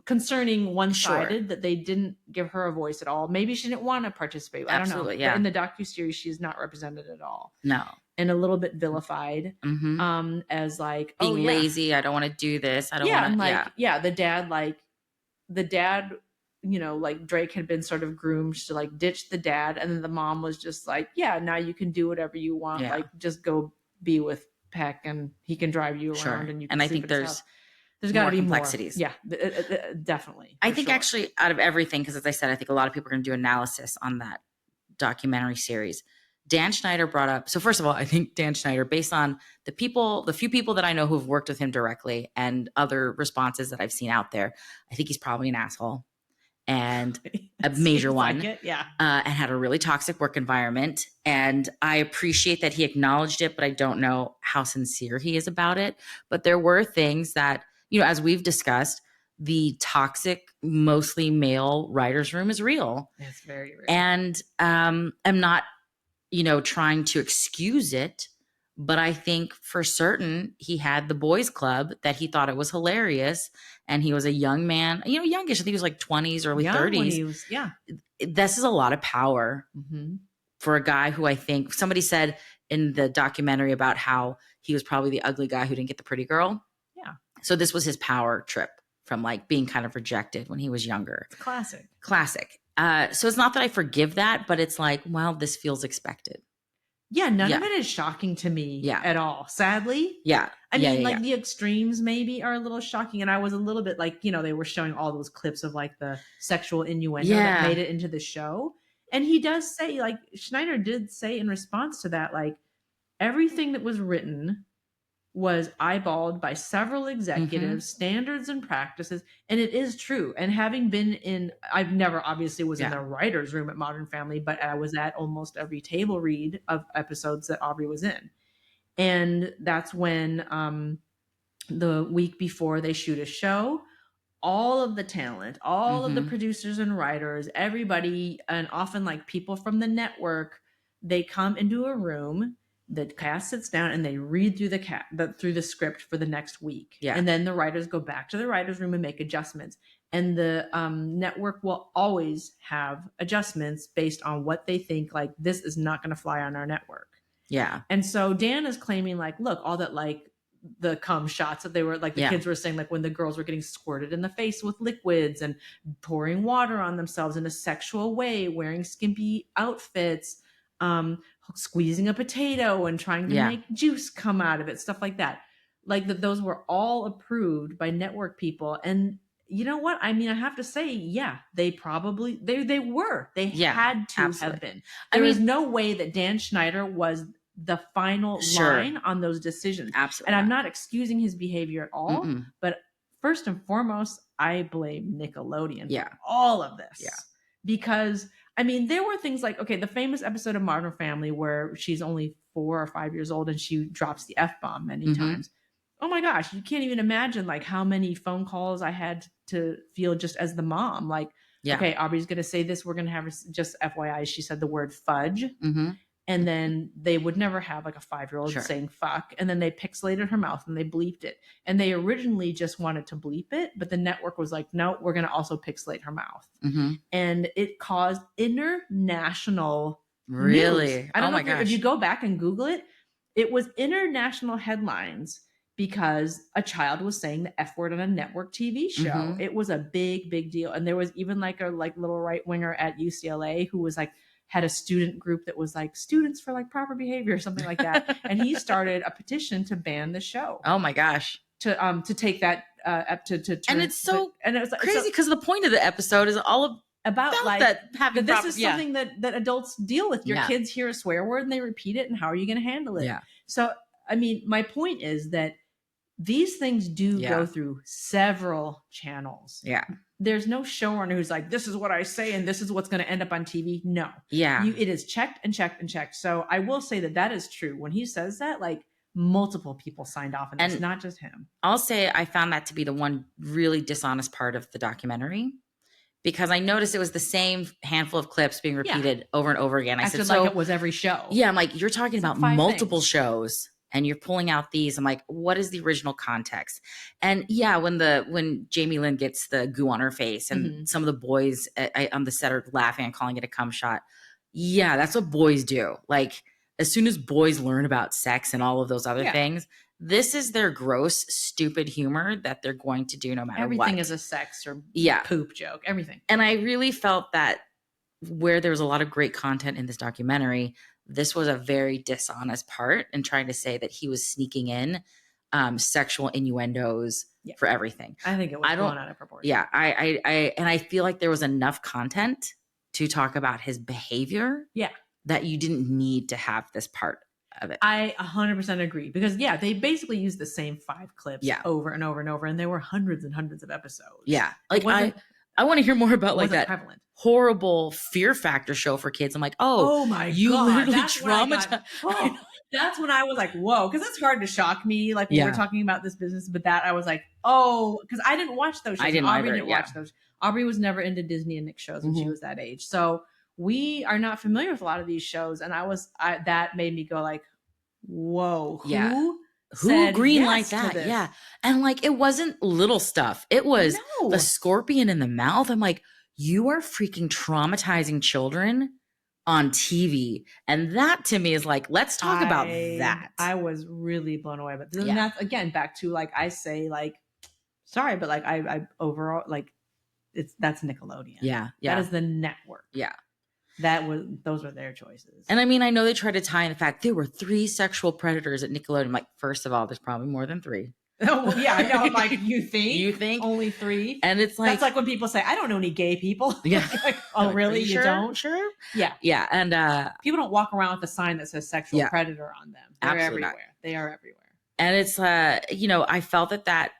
concerning Sure. one-sided that they didn't give her a voice at all. Maybe she didn't want to participate. I don't know. Absolutely. But Yeah. in the docuseries, she's not represented at all No. and a little bit vilified Mm-hmm. as like, oh Being yeah, lazy. I don't want to do this. I don't yeah, want and to. Yeah. like yeah, the dad, you know, like Drake had been sort of groomed to like ditch the dad, and then the mom was just like, yeah, now you can do whatever you want, Yeah. like just go be with Peck and he can drive you around Sure. and you can And I sleep think at his house. there's There's got to more be more. complexities. Yeah, definitely. I For think sure. actually out of everything, because as I said, I think a lot of people are going to do analysis on that documentary series. Dan Schneider brought up, so first of all, I think Dan Schneider, based on the few people that I know who've worked with him directly and other responses that I've seen out there, I think he's probably an asshole and a major one, like it. Yeah. and had a really toxic work environment. And I appreciate that he acknowledged it, but I don't know how sincere he is about it. But there were things that, as we've discussed, the toxic, mostly male writer's room is real. It's very real. And I'm not, trying to excuse it, but I think for certain he had the boys club that he thought it was hilarious. And he was a young man, youngish. I think he was like 20s, early Young 30s. when he was, yeah. This is a lot of power for a guy who I think somebody said in the documentary about how he was probably the ugly guy who didn't get the pretty girl. Yeah. So this was his power trip from like being kind of rejected when he was younger. It's classic. So it's not that I forgive that, but it's like, well, this feels expected. Yeah, none of it is shocking to me at all. Sadly. Yeah. I mean, like the extremes maybe are a little shocking. And I was a little bit like, they were showing all those clips of like the sexual innuendo that made it into the show. And he does say, like, Schneider did say in response to that, like, everything that was written was eyeballed by several executives, standards and practices. And it is true. And having been I've never obviously was in the writer's room at Modern Family, but I was at almost every table read of episodes that Aubrey was in. And that's when the week before they shoot a show, all of the talent, all of the producers and writers, everybody, and often like people from the network, they come into a room. The cast sits down and they read through through the script for the next week. Yeah. And then the writers go back to the writer's room and make adjustments. And the network will always have adjustments based on what they think, like, this is not going to fly on our network. Yeah. And so Dan is claiming, like, look, all that, like, the cum shots that they were like, the kids were saying, like, when the girls were getting squirted in the face with liquids and pouring water on themselves in a sexual way, wearing skimpy outfits, squeezing a potato and trying to make juice come out of it, stuff like that. Like, those were all approved by network people. And you know what? I mean, I have to say, yeah, they probably, they had to have been. There is no way that Dan Schneider was the final line on those decisions. Absolutely. And I'm not excusing his behavior at all, but first and foremost, I blame Nickelodeon for all of this. Yeah. Because, I mean, there were things like, okay, the famous episode of Modern Family where she's only 4 or 5 years old and she drops the F-bomb many times. Oh my gosh, you can't even imagine like how many phone calls I had to feel just as the mom. Like, okay, Aubrey's going to say this. We're going to have her, just FYI, she said the word fudge. And then they would never have like a 5-year-old saying fuck. And then they pixelated her mouth and they bleeped it. And they originally just wanted to bleep it, but the network was like, no, we're going to also pixelate her mouth. And it caused international news. I don't know if you go back and Google it, it was international headlines because a child was saying the F word on a network TV show. It was a big, big deal. And there was even like a little right winger at UCLA who was like, had a student group that was like students for like proper behavior or something like that. And he started a petition to ban the show. Oh my gosh. To take that up to turn. And it's so and it was crazy because the point of the episode is all about like that having this is something that adults deal with. Your kids hear a swear word and they repeat it, and how are you going to handle it? Yeah. So I mean, my point is that these things do go through several channels. Yeah. There's no showrunner who's like, this is what I say and this is what's going to end up on TV. No. Yeah. It is checked and checked and checked. So I will say that is true. When he says that, like, multiple people signed off, and it's not just him. I'll say I found that to be the one really dishonest part of the documentary, because I noticed it was the same handful of clips being Yeah. repeated over and over again. I said, Acted so like it was every show. yeah, I'm like, you're talking It's like about 5 multiple things. shows and you're pulling out these. I'm like, what is the original context? And yeah, when Jamie Lynn gets the goo on her face and Mhm. some of the boys on the set are laughing and calling it a cum shot. Yeah, that's what boys do. Like, as soon as boys learn about sex and all of those other Yeah. things, this is their gross, stupid humor that they're going to do no matter Everything what. is a sex or Yeah. poop joke. Everything. And I really felt that where there was a lot of great content in this documentary, this was a very dishonest part in trying to say that he was sneaking in sexual innuendos Yeah. for everything. I think it was I don't, blown out of proportion. yeah, and I feel like there was enough content to talk about his behavior. Yeah. That you didn't need to have this part of it. I 100% agree because they basically used the same 5 clips over and over and over, and there were hundreds and hundreds of episodes. Yeah, like I want to hear more about like that prevalent. horrible Fear Factor show for kids. I'm like, oh my you God, literally traumatized. That's when I was like, whoa, because it's hard to shock me. Like when we're talking about this business, but that I was like, oh, because I didn't watch those shows. I didn't Aubrey either, didn't watch those. Aubrey was never into Disney and Nick shows when she was that age, so we are not familiar with a lot of these shows. And that made me go like, whoa, who green like that? Yeah. And like, it wasn't little stuff. It was the scorpion in the mouth. I'm like, you are freaking traumatizing children on TV. And that to me is like, let's talk about that. I was really blown away. But then that's again, back to like, I say like, sorry, but like I overall, like that's Nickelodeon. Yeah. That is the network. Yeah. Those were their choices. And I mean, I know they try to tie in the fact there were 3 sexual predators at Nickelodeon. I'm like, first of all, there's probably more than 3. Oh, well, yeah, I know. I'm like, you think only 3? And it's like, that's like when people say, I don't know any gay people. Yeah. like, oh, really? You don't? Sure. Yeah. Yeah. And people don't walk around with a sign that says sexual predator on them. They're Absolutely everywhere. Not. They are everywhere. And it's I felt that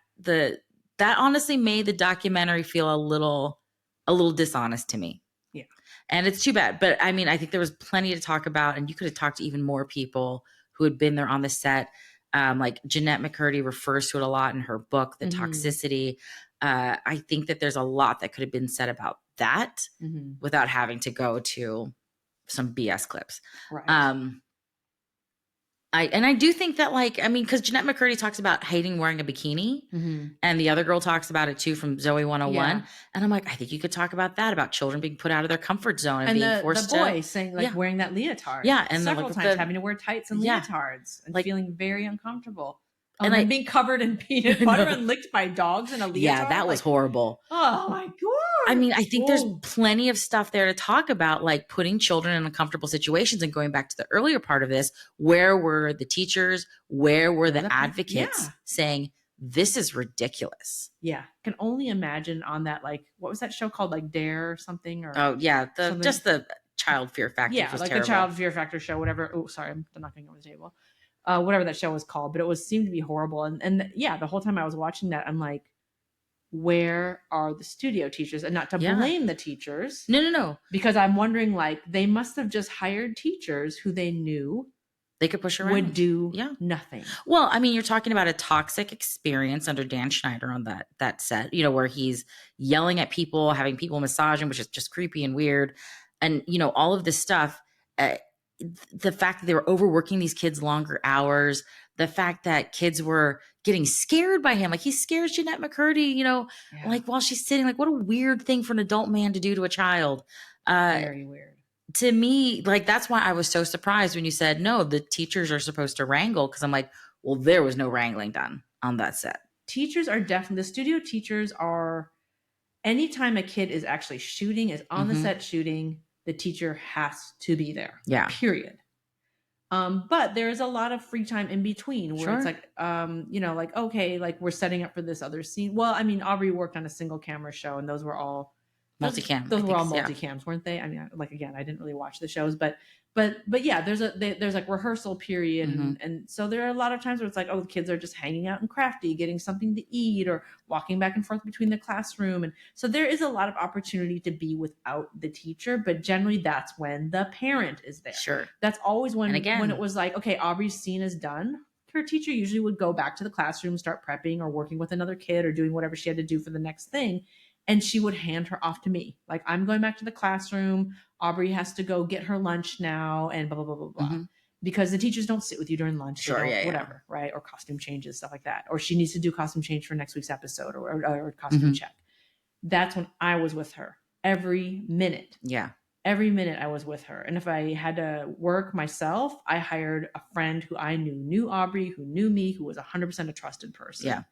honestly made the documentary feel a little dishonest to me. Yeah. And it's too bad. But I mean, I think there was plenty to talk about, and you could have talked to even more people who had been there on the set. Like Jeanette McCurdy refers to it a lot in her book, The Toxicity. I think that there's a lot that could have been said about that without having to go to some BS clips. Right. I do think that, like, I mean, because Jeanette McCurdy talks about hating wearing a bikini, and the other girl talks about it too from Zoe 101. Yeah. And I'm like, I think you could talk about that, about children being put out of their comfort zone and being forced the boy saying like wearing that leotard. Yeah, and several times having to wear tights and leotards and like, feeling very uncomfortable. And being covered in peanut butter and licked by dogs in a leotard. Yeah, that was horrible. Oh my God. I mean, I think there's plenty of stuff there to talk about, like putting children in uncomfortable situations. And going back to the earlier part of this, where were the teachers? Where were the advocates saying, this is ridiculous? Yeah. I can only imagine on that, like, what was that show called? Like Dare or something? Or just the Child Fear Factor. Yeah, like terrible. The Child Fear Factor show, whatever. Oh, sorry, I'm knocking over the table. Whatever that show was called, but it seemed to be horrible. And the whole time I was watching that, I'm like, where are the studio teachers? And not to blame the teachers. No. Because I'm wondering, like, they must have just hired teachers who they knew they could push around. Would do nothing. Well, I mean, you're talking about a toxic experience under Dan Schneider on that set, where he's yelling at people, having people massage him, which is just creepy and weird. And, all of this stuff. The fact that they were overworking these kids longer hours, the fact that kids were getting scared by him, like he scares Jeanette McCurdy, like while she's sitting, like what a weird thing for an adult man to do to a child. Very weird. To me, like that's why I was so surprised when you said, no, the teachers are supposed to wrangle. Cause I'm like, well, there was no wrangling done on that set. Teachers are definitely, the studio teachers are, anytime a kid is actually shooting, is on the set shooting, the teacher has to be there. Yeah. Period. But there's a lot of free time in between where it's like, like, okay, like we're setting up for this other scene. Well, I mean, Aubrey worked on a single camera show and those were all multicam. Those were all multicams, weren't they? I mean, like, again, I didn't really watch the shows, but yeah, there's like rehearsal period. And so there are a lot of times where it's like, oh, the kids are just hanging out in Crafty, getting something to eat or walking back and forth between the classroom. And so there is a lot of opportunity to be without the teacher, but generally that's when the parent is there. Sure. That's always when it was like, okay, Aubrey's scene is done. Her teacher usually would go back to the classroom, start prepping or working with another kid or doing whatever she had to do for the next thing. and she would hand her off to me. Like, I'm going back to the classroom. Aubrey has to go get her lunch now, and blah, blah, blah, blah, blah. Mhm. Because the teachers don't sit with you during lunch. They Sure, don't, yeah, yeah. whatever, right? Or costume changes, stuff like that. Or she needs to do costume change for next week's episode, or costume Mhm. check. That's when I was with her every minute. Yeah. Every minute I was with her. And if I had to work myself, I hired a friend who I knew Aubrey, who knew me, who was 100% a trusted person. Yeah.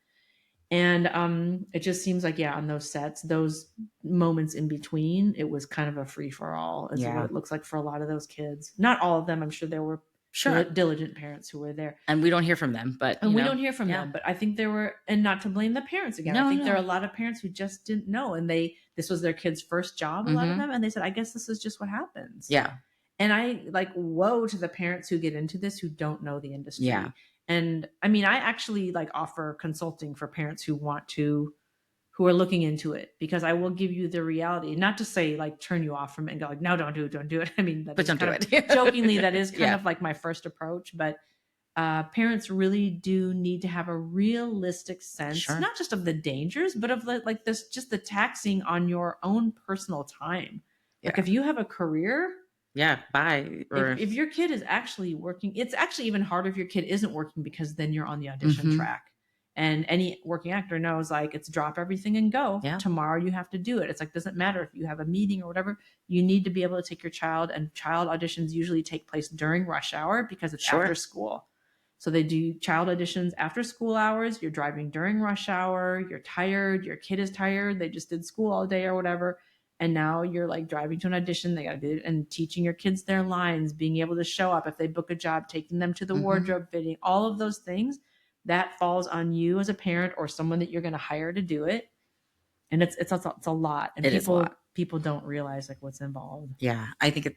And it just seems like, yeah, on those sets, those moments in between, it was kind of a free for all, is what it looks like for a lot of those kids. Not all of them. I'm sure there were Sure. diligent parents who were there. And we don't hear from them, but And we don't hear from them. But I think there were, and not to blame the parents again. No, I think no. there are a lot of parents who just didn't know, and this was their kid's first job, a lot of them, and they said, I guess this is just what happens. Yeah. And I like, woe to the parents who get into this who don't know the industry. Yeah. And I mean, I actually like offer consulting for parents who who are looking into it, because I will give you the reality, not to say like turn you off from it and go like, no, don't do it. I mean, But don't do it. Jokingly, that is kind of like my first approach, but parents really do need to have a realistic sense, not just of the dangers, but of like this, just the taxing on your own personal time. Like if you have a career, bye. Or if your kid is actually working, it's actually even harder if your kid isn't working, because then you're on the audition track. And any working actor knows, like, it's drop everything and go. Yeah. Tomorrow you have to do it. It's like, doesn't matter if you have a meeting or whatever, you need to be able to take your child, and child auditions usually take place during rush hour because it's after school. So they do child auditions after school hours. You're driving during rush hour. You're tired. Your kid is tired. They just did school all day or whatever. And now you're like driving to an audition. They got to do it, and teaching your kids their lines, being able to show up if they book a job, taking them to the wardrobe fitting, all of those things that falls on you as a parent or someone that you're going to hire to do it. And it's a lot. And people don't realize like what's involved. Yeah. I think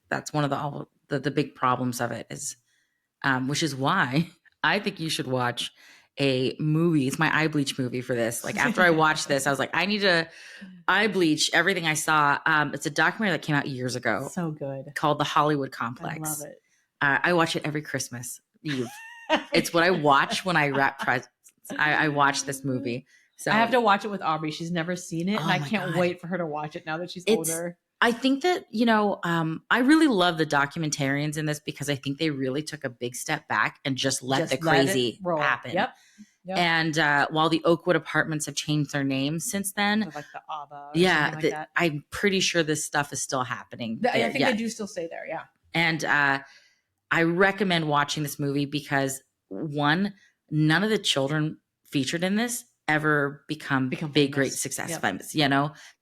that's one of the big problems of it is, which is why I think you should watch a movie. It's my eye bleach movie for this. Like after I watched this, I was like, I need to eye bleach everything I saw. It's a documentary that came out years ago. So good. Called The Hollywood Complex. I love it. I watch it every Christmas Eve. It's what I watch when I wrap presents. I watch this movie. So I have to watch it with Aubrey. She's never seen it, and I can't wait for her to watch it now that she's older. I think that, I really love the documentarians in this, because I think they really took a big step back and just let the crazy happen. Yep. And while the Oakwood apartments have changed their names since then, like the ABBA or something like that. I'm pretty sure this stuff is still happening. I think they do still stay there, yeah. And I recommend watching this movie because, one, none of the children featured in this ever become big, famous. Great success, famous.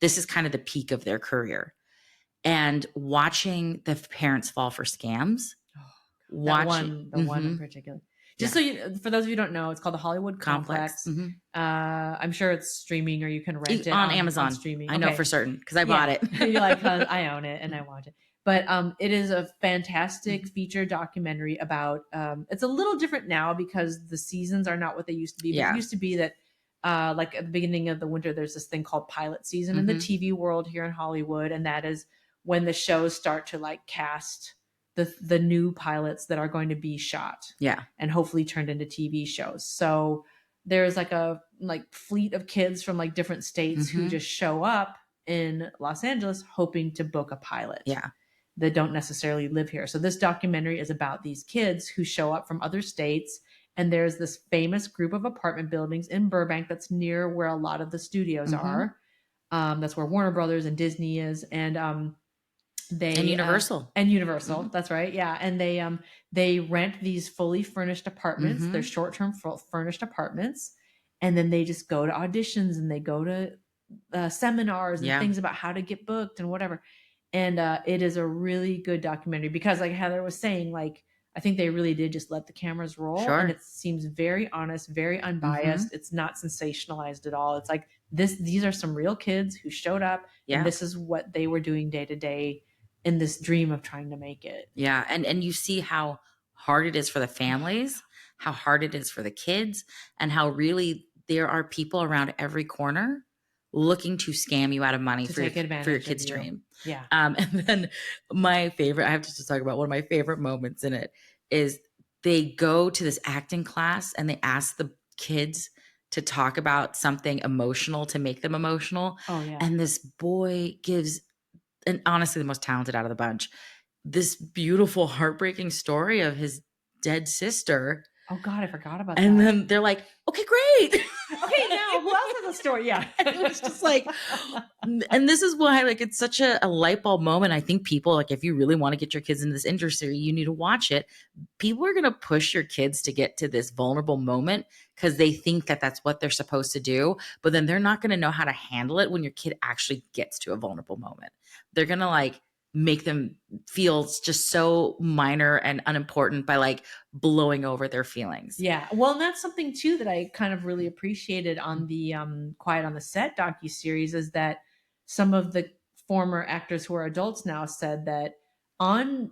This is kind of the peak of their career. And watching the parents fall for scams. One in particular. Just so for those of you who don't know, it's called the Hollywood Complex. I'm sure it's streaming, or you can rent it on Amazon. On streaming. I know for certain because I bought it. You're like, I own it and I watch it. But it is a fantastic feature documentary about. It's a little different now because the seasons are not what they used to be. But it used to be that, like at the beginning of the winter, there's this thing called pilot season in the TV world here in Hollywood, and that is when the shows start to like cast the new pilots that are going to be shot, and hopefully turned into TV shows. So there's like a fleet of kids from like different states who just show up in Los Angeles hoping to book a pilot. That don't necessarily live here. So this documentary is about these kids who show up from other states, and there's this famous group of apartment buildings in Burbank that's near where a lot of the studios are. That's where Warner Brothers and Disney is, and Universal. That's right. Yeah. And they rent these fully furnished apartments. They're short-term furnished apartments. And then they just go to auditions, and they go to seminars and things about how to get booked and whatever. And it is a really good documentary because, like Heather was saying, like, I think they really did just let the cameras roll. And it seems very honest, very unbiased. It's not sensationalized at all. It's like these are some real kids who showed up, and this is what they were doing day to day in this dream of trying to make it. Yeah. And you see how hard it is for the families, how hard it is for the kids, and how really there are people around every corner looking to scam you out of money for your kid's dream. Yeah. And then my favorite, I have to just talk about one of my favorite moments in it is they go to this acting class and they ask the kids to talk about something emotional to make them emotional. Oh, yeah. And this boy gives, and honestly, the most talented out of the bunch, this beautiful, heartbreaking story of his dead sister. Oh god, I forgot about And that. then they're like, okay, great. Okay, now who else has a story? Yeah. And it was just like, and this is why, like, it's such a light bulb moment. I think people, like, if you really want to get your kids into this industry, you need to watch it. People are going to push your kids to get to this vulnerable moment because they think that that's what they're supposed to do. But then they're not going to know how to handle it when your kid actually gets to a vulnerable moment. They're going to like make them feel just so minor and unimportant by like blowing over their feelings. Yeah. Well, and that's something too that I kind of really appreciated on the Quiet on the Set docuseries is that some of the former actors who are adults now said that on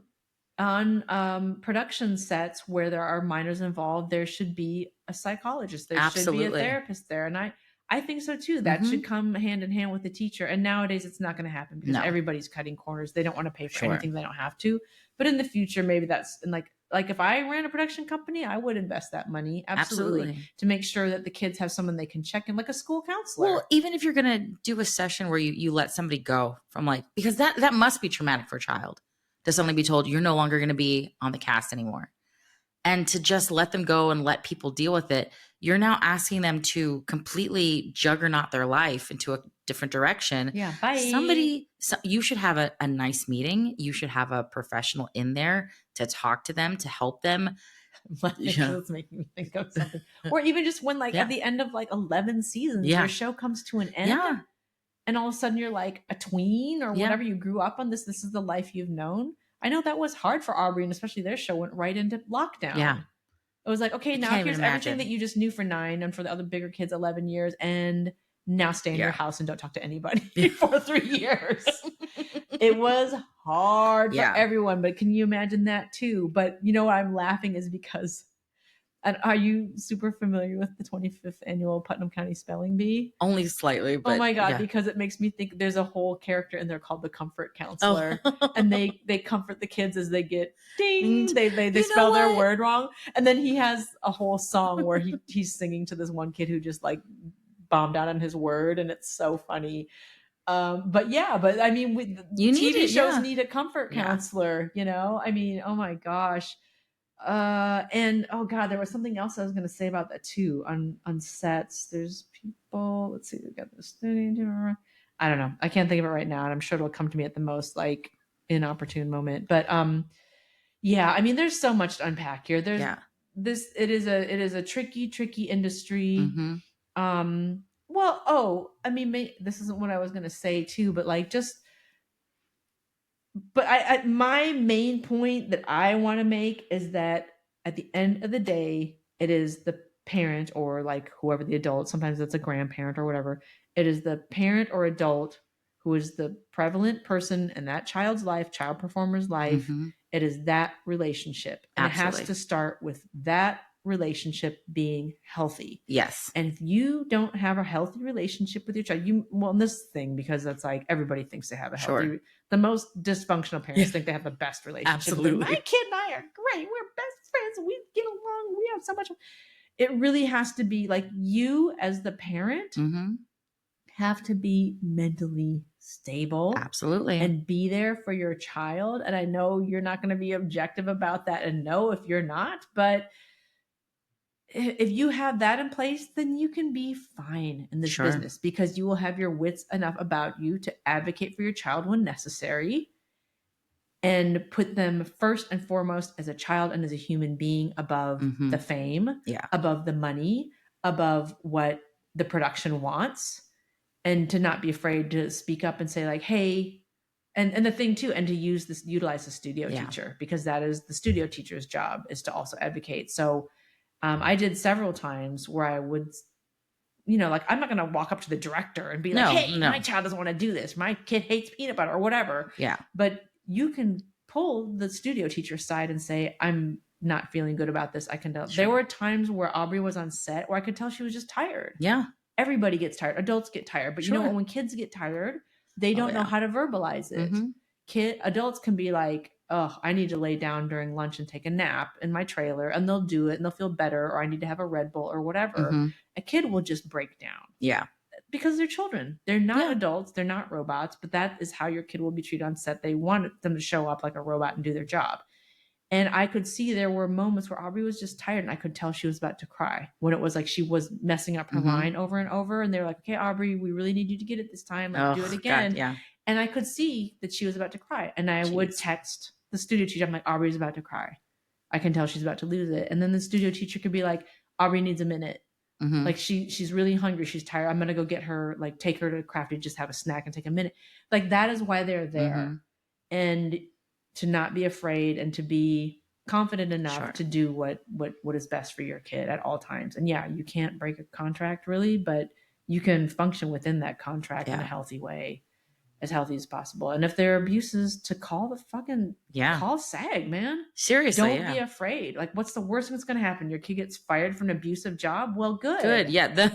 production sets where there are minors involved, there should be a psychologist, there should be a Absolutely. therapist there, and I think so too. That should Hmm. come hand in hand with the teacher. And nowadays, it's not going to happen because No, everybody's cutting corners. They don't want to pay for sure. anything they don't have to. But in the future, maybe that's and like if I ran a production company, I would invest that money absolutely Absolutely. to make sure that the kids have someone they can check in, like a school Well, counselor. even if you're going to do a session where you let somebody go from like, because that must be traumatic for a child to suddenly be told you're no longer going to be on the cast anymore. And to just let them go and let people deal with it, you're now asking them to completely juggernaut their life into a different direction. Yeah, bye. You should have a nice meeting. You should have a professional in there to talk to them, to help them. Yeah. It's making me think of something. Or even just when, like, at Yeah. the end of like 11 seasons, your Yeah. show comes to an end, Yeah. and all of a sudden you're like a tween or Yeah. whatever you grew up on. This is the life you've known. I know that was hard for Aubrey, and especially their show went right into Yeah. lockdown. It was like, okay, I now can't even here's everything that imagine. you just knew for 9 and for the other bigger kids 11 years, and now stay in your Yeah. house and don't talk to anybody Yeah. for 3 years. It was hard for Yeah. everyone, but can you imagine that too? But you know why I'm laughing is because, and are you super familiar with the 25th annual Putnam County Spelling Bee? Only slightly, Oh but my god, yeah. because it makes me think there's a whole character in there called the comfort Oh. counselor, and they comfort the kids as they get ding, And they you know spell their what? word wrong, and then he has a whole song where he's singing to this one kid who just like bombed out on his word, and it's so funny. But yeah, but I mean, You need TV it. shows Yeah. need a comfort Yeah. counselor, you know? I mean, oh my gosh. And oh god, there was something else I was going to say about that too. On sets, there's people. Let's see, we got this. I don't know. I can't think of it right now, and I'm sure it'll come to me at the most like inopportune moment. But yeah. I mean, there's so much to unpack here. There's Yeah. this. It is a tricky industry. Mm-hmm. Well, oh, I mean, this isn't what I was going to say too, but like just but my main point that I want to make is that at the end of the day, it is the parent or like whoever the adult, sometimes it's a grandparent or whatever. It is the parent or adult who is the prevalent person in that child's life, child performer's life. Mm-hmm. It is that relationship. And it has Absolutely. to start with that relationship being healthy. Yes. And if you don't have a healthy relationship with your child, well, in this thing, because it's like everybody thinks they have a Sure. healthy, the most dysfunctional Yeah. parents think they have the best relationship. Like, my Absolutely. kid and I are great. We're best friends. We get along. We have so much. It really has to be like you, as the parent, Mm-hmm. have to be mentally stable Absolutely. and be there for your child. And I know you're not going to be objective about that and know if you're not, but if you have that in place, then you can be fine in this Sure. business because you will have your wits enough about you to advocate for your child when necessary and put them first and foremost as a child and as a human being above Mm-hmm. the fame, Yeah. above the money, above what the production wants, and to not be afraid to speak up and say like, hey, and the thing too, and to utilize the studio Yeah. teacher, because that is the studio teacher's job, is to also advocate. So I did several times where I would, like, I'm not going to walk up to the director and be like, No, hey, my no. child doesn't want to do this. My kid hates peanut butter or whatever. Yeah. But you can pull the studio teacher aside and say, I'm not feeling good about this. I can tell. Sure. There were times where Aubrey was on set where I could tell she was just tired. Yeah. Everybody gets tired. Adults get tired. But you know Sure. what? When kids get tired, they Oh, don't know yeah. how to verbalize it. Mm-hmm. Adults can be like, oh, I need to lay down during lunch and take a nap in my trailer, and they'll do it and they'll feel better, or I need to have a Red Bull or whatever, Mm-hmm. a kid will just break down Yeah. because they're children. They're not Yeah. adults. They're not robots, but that is how your kid will be treated on set. They want them to show up like a robot and do their job. And I could see there were moments where Aubrey was just tired and I could tell she was about to cry when it was like she was messing up her Mm-hmm. line over and over. And they were like, okay, Aubrey, we really need you to get it this time. Like, do it Oh, again. God, yeah. And I could see that she was about to cry. And I would Jeez. text the studio teacher. I'm like, Aubrey's about to cry. I can tell she's about to lose it. And then the studio teacher could be like, Aubrey needs a minute. Mm-hmm. Like she's really hungry. She's tired. I'm going to go get her, like take her to Crafty, just have a snack and take a minute. Like that is why they're there. Mm-hmm. And to not be afraid and to be confident enough Sure. to do what is best for your kid at all times. And yeah, you can't break a contract really, but you can function within that contract in a healthy way, as healthy as possible. And if there are abuses, to call the fucking call SAG, man. Seriously. Don't be afraid. Like, what's the worst thing that's going to happen? Your kid gets fired from an abusive job? Well, good. Yeah.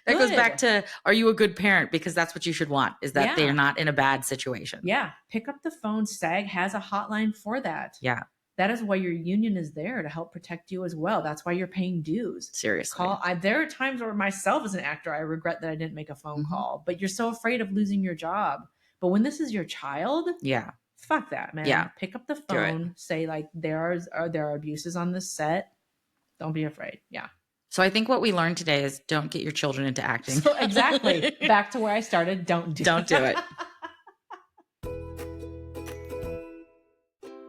That goes back to, are you a good parent? Because that's what you should want, is that they're not in a bad situation. Yeah. Pick up the phone. SAG has a hotline for that. Yeah. That is why your union is there, to help protect you as well. That's why you're paying dues. Seriously. There are times where myself as an actor, I regret that I didn't make a phone call, but you're so afraid of losing your job. But when this is your child, fuck that, man. Yeah. Pick up the phone, say like, there are abuses on this set. Don't be afraid. Yeah. So I think what we learned today is don't get your children into acting. So exactly. Back to where I started. Don't do it.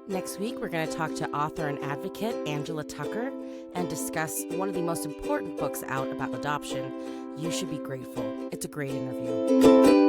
Next week, we're going to talk to author and advocate Angela Tucker and discuss one of the most important books out about adoption, You Should Be Grateful. It's a great interview.